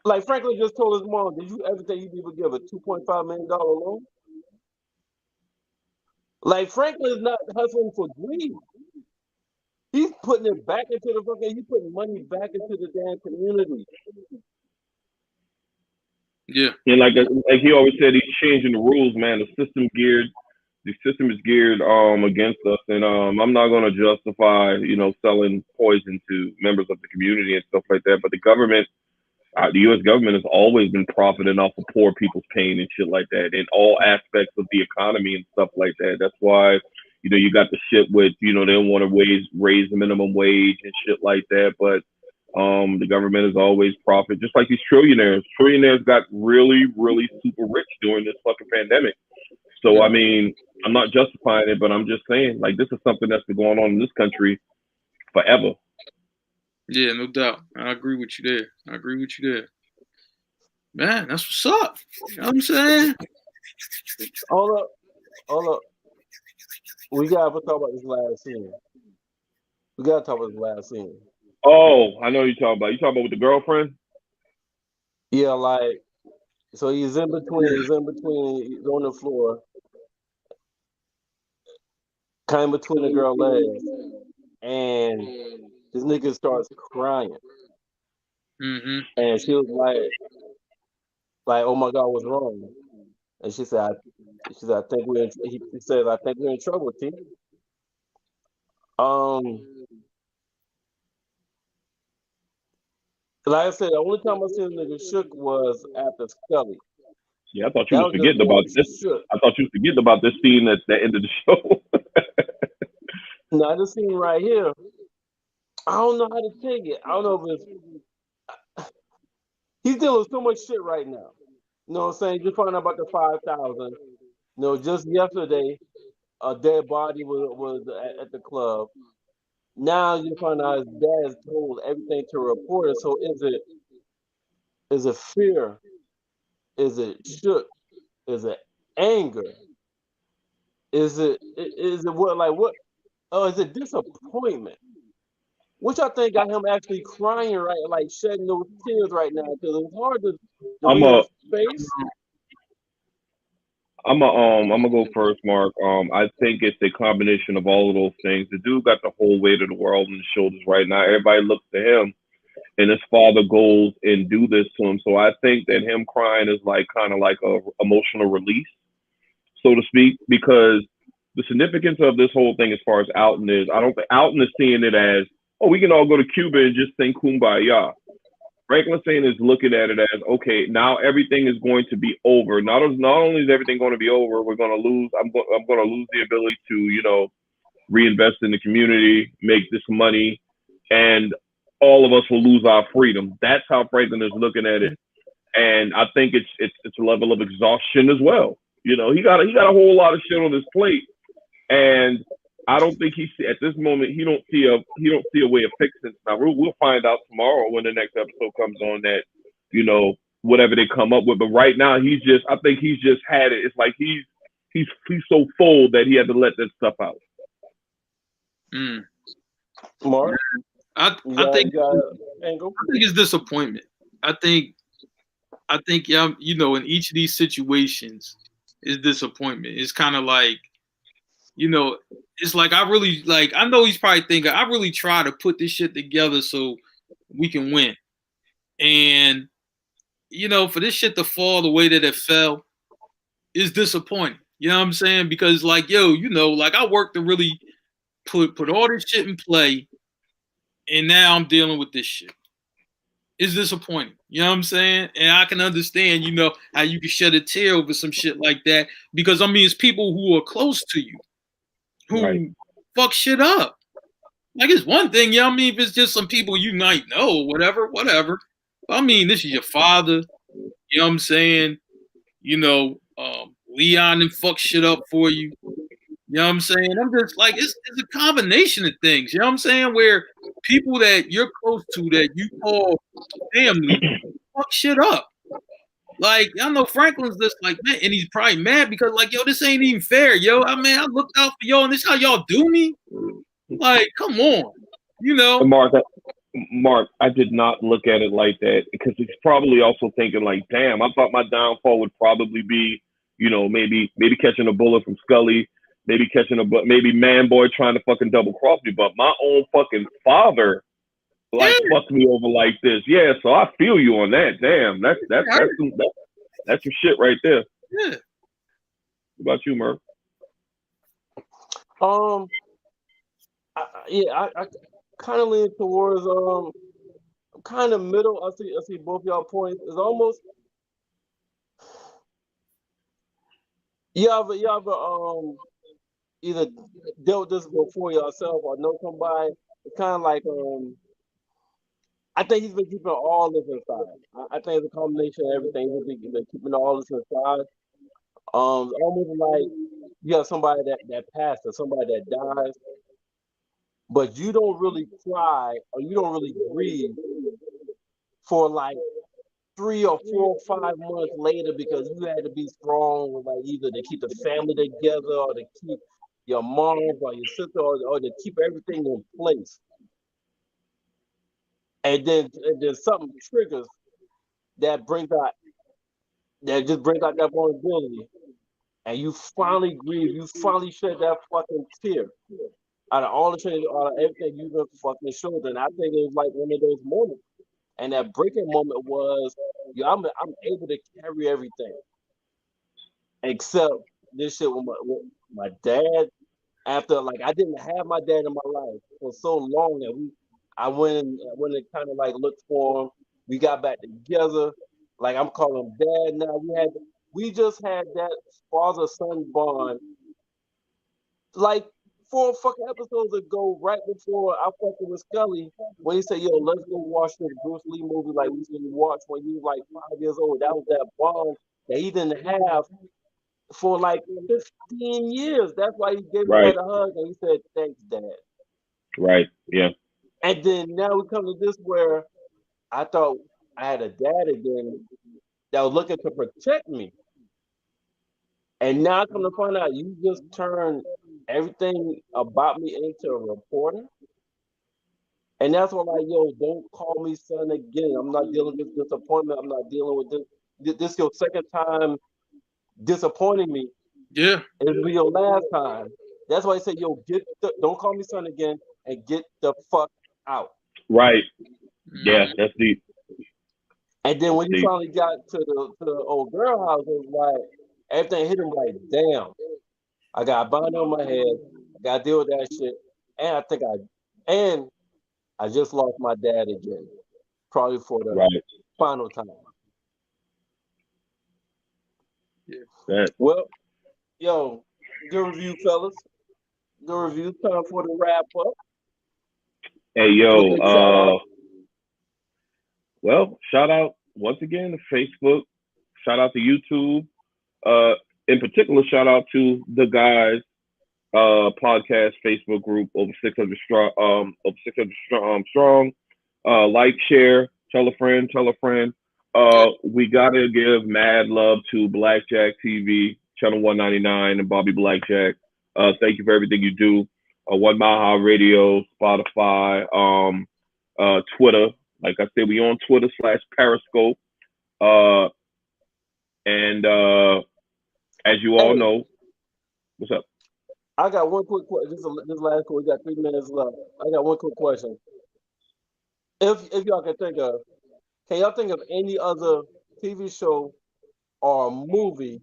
Like Franklin just told his mom, did you ever think you'd give a $2.5 million loan? Like Franklin is not hustling for greed. He's putting it back into he's putting money back into the damn community. Yeah. And like he always said, he's changing the rules, man. The system is geared against us, and I'm not going to justify, you know, selling poison to members of the community and stuff like that. But the government, the U.S. government has always been profiting off of poor people's pain and shit like that in all aspects of the economy and stuff like that. That's why, you know, you got the shit with, you know, they don't want to raise the minimum wage and shit like that. But the government is always profit, just like these trillionaires. Trillionaires got really, really super rich during this fucking pandemic. So, I mean, I'm not justifying it, but I'm just saying, like, this is something that's been going on in this country forever. Yeah, no doubt. I agree with you there. Man, that's what's up. You know what I'm saying? Hold up. We gotta talk about this last scene. Oh, I know you're talking about. You talking about with the girlfriend? Yeah, like, so he's in between. He's on the floor, came between the girl legs, and this nigga starts crying, Mm-hmm. and she was like, oh my God, what's wrong? And she said, I think we're in, he says, I think we're in trouble, T. Um, like I said, the only time I seen the nigga shook was after Scully. Yeah, I thought you That was was just forgetting more about this. shook. I thought you was forgetting about this scene at the end of the show. Now this scene right here, I don't know how to take it. I don't know if he's dealing with so much shit right now. You know what I'm saying? Just finding out about the 5,000. You know, just yesterday, a dead body was at the club. Now you find out his dad has told everything to a reporter. So is it fear? Is it shook? Is it anger? Is it what like what? Oh, is it disappointment? Which I think got him actually crying right, like shedding those tears right now because it's hard to I'm read a his face. I'm gonna go first, Mark. I think it's a combination of all of those things. The dude got the whole weight of the world on his shoulders right now. Everybody looks to him, and his father goes and do this to him. So I think that him crying is like kind of like a emotional release, so to speak, because the significance of this whole thing as far as Alton is, I don't think Alton is seeing it as, oh, we can all go to Cuba and just sing Kumbaya. Franklin Saint is looking at it as, okay, now everything is going to be over. Not only is everything going to be over, we're going to lose. I'm going to lose the ability to reinvest in the community, make this money, and all of us will lose our freedom. That's how Franklin is looking at it, and I think it's a level of exhaustion as well. He got a whole lot of shit on his plate, and I don't think at this moment he don't see a way of fixing it. Now we'll find out tomorrow when the next episode comes on that whatever they come up with. But right now I think he's just had it. It's like he's so full that he had to let that stuff out. Mm. Mark, I you I got think you got angle. I think it's disappointment. I think yeah, in each of these situations is disappointment. It's kind of like, it's like I know he's probably thinking I really try to put this shit together so we can win. And for this shit to fall the way that it fell is disappointing. You know what I'm saying? Because like, like I worked to really put all this shit in play, and now I'm dealing with this shit. It's disappointing. You know what I'm saying? And I can understand, how you can shed a tear over some shit like that. Because I mean it's people who are close to you Right. who fuck shit up. Like it's one thing, I mean, if it's just some people you might know, whatever. But I mean, this is your father. You know what I'm saying? Leon and fuck shit up for you. You know what I'm saying? I'm just like, it's a combination of things. You know what I'm saying? Where people that you're close to that you call family fuck shit up. Like, I know Franklin's just like, man, and he's probably mad because, like, yo, this ain't even fair, yo. I mean, I looked out for y'all, and this how y'all do me? Like, come on. Mark, I did not look at it like that because he's probably also thinking like, damn, I thought my downfall would probably be, maybe catching a bullet from Scully, maybe Man Boy trying to fucking double cross me, but my own fucking father like Yeah, fucked me over like this. Yeah, so I feel you on that. Damn, that's some shit right there. yeah. What about you, Merv? Um, I kind of lean towards kind of middle. I see both y'all points. It's almost you ever either dealt with this before yourself or know somebody. It's kind of like I think he's been keeping all this inside. I think it's a combination of everything. He's been keeping all this inside. It's almost like you have somebody that passes, somebody that dies, but you don't really cry or you don't really grieve for like 3 or 4 or 5 months later because you had to be strong, like either to keep the family together or to keep your mom or your sister or to keep everything in place. And then something triggers that brings out that just brings out that vulnerability. and you finally grieve, you finally shed that fucking tear out of all the shit, out of everything you've been fucking showed. And I think it was like one of those moments. And that breaking moment was, I'm able to carry everything except this shit with my dad. After like I didn't have my dad in my life for so long that I went and kind of like looked for him. We got back together. Like I'm calling him dad now. We just had that father son bond like 4 fucking episodes ago, right before I fucking with Scully, when he said, "Yo, let's go watch this Bruce Lee movie like we used to watch when he was like 5 years old." That was that bond that he didn't have for like 15 years. That's why he gave his Right. dad a hug and he said, "Thanks, Dad." Right. Yeah. And then now we come to this where I thought I had a dad again that was looking to protect me. And now I come to find out you just turned everything about me into a reporter. And that's why, like, yo, don't call me son again. I'm not dealing with disappointment. I'm not dealing with this. This your second time disappointing me. Yeah. It'll be your last time. That's why I say, yo, don't call me son again and get the fuck out. Right. Yeah. Mhm. That's deep. And then That's when you deep. finally got to the old girl house, it was like everything hit him like, damn, I got a bind on my head. I got to deal with that shit. And and I just lost my dad again, probably for the Right. final time. Yeah. That. Well, yo, good review, fellas. Good review. Time for the wrap up. Hey, Any yo. big shout out? Well, shout out once again to Facebook. Shout out to YouTube. Uh, in particular, shout out to the guys podcast Facebook group over 600 strong. Over 600 strong. Like, share, tell a friend, tell a friend. Yeah. We gotta give mad love to Blackjack TV, channel 199, and Bobby Blackjack. Thank you for everything you do. One Mile High Radio, Spotify, Twitter. Like I said, we on Twitter /Periscope. Uh, and as you all Hey, know, what's up? I got one quick question. This last one. We got 3 minutes left. I got one quick question. If y'all can y'all think of any other TV show or movie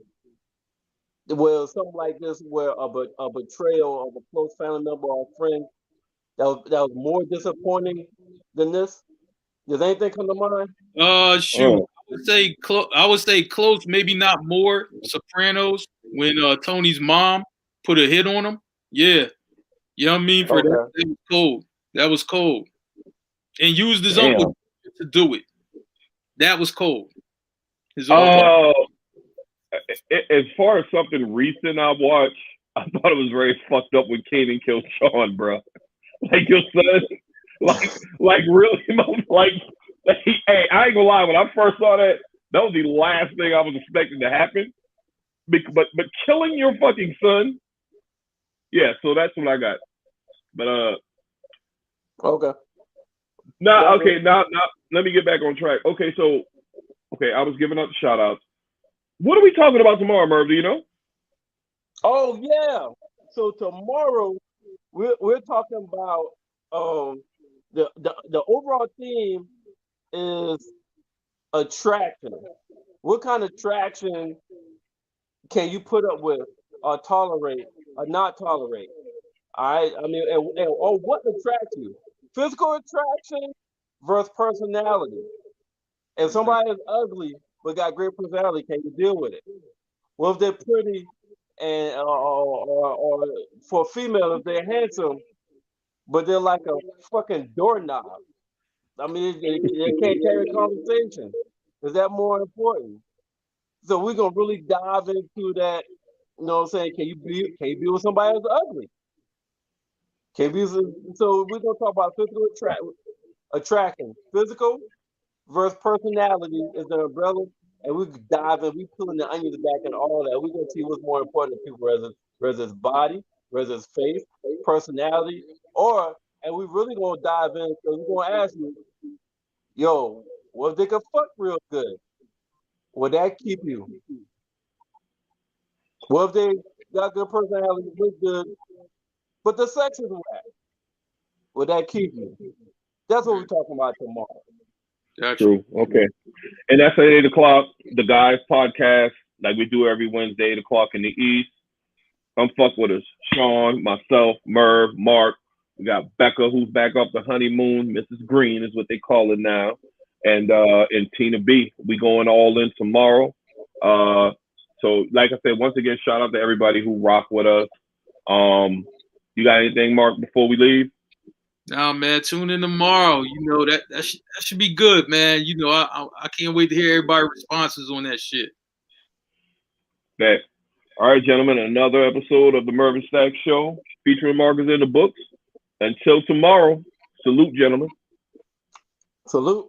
where something like this, where a betrayal of a close family member or friend that was more disappointing than this? Does anything come to mind? Shoot. Oh, I would say close, maybe not more. Sopranos, when Tony's mom put a hit on him. Yeah. You know what I mean? For that, Okay. that was cold. That was cold. And used his uncle damn. to do it. That was cold. His uncle. Okay. Uh, as far as something recent I watched, I thought it was very fucked up when Kanan killed Sean, bro. Like your son, like really, hey, I ain't gonna lie. When I first saw that, that was the last thing I was expecting to happen. But killing your fucking son, yeah. So that's what I got. But Okay. now That's it. okay, now let me get back on track. Okay, so okay, I was giving out the shout outs. What are we talking about tomorrow, Merv? Do you know? Oh yeah. So tomorrow we're talking about the overall theme is attraction. What kind of traction can you put up with or tolerate or not tolerate? All right. I mean, or what attracts you? Physical attraction versus personality. If somebody is ugly but got great personality, can you deal with it? Well, if they're pretty and or for female, if they're handsome, but they're like a fucking doorknob. I mean, they can't carry a conversation. Is that more important? So we're gonna really dive into that. You know what I'm saying? Can you be with somebody that's ugly? Can you be so we're gonna talk about attraction, physical versus personality is the umbrella, and we dive in. We pulling the onions back and all that. We're gonna see what's more important to people, whether it's body, whether it's face, personality, or and we really gonna dive in because we're gonna ask you, yo, what if they could fuck real good? Would that keep you? Well, if they got good personality, look good, but the sex is whack. Would that keep you? That's what we're talking about tomorrow. Gotcha. True. Okay. And that's at 8 o'clock. The Guys podcast, like we do every Wednesday, 8 o'clock in the East. Come fuck with us. Sean, myself, Merv, Mark. We got Becca, who's back off the honeymoon. Mrs. Green is what they call it now. And Tina B. We going all in tomorrow. So like I said, once again, shout out to everybody who rock with us. You got anything, Mark, before we leave? Nah, man, tune in tomorrow. You know that should be good, man. You know, I can't wait to hear everybody's responses on that shit. Bet. All right, gentlemen, another episode of the Merv and Stack Show featuring Mark is in the books. Until tomorrow, salute, gentlemen. Salute.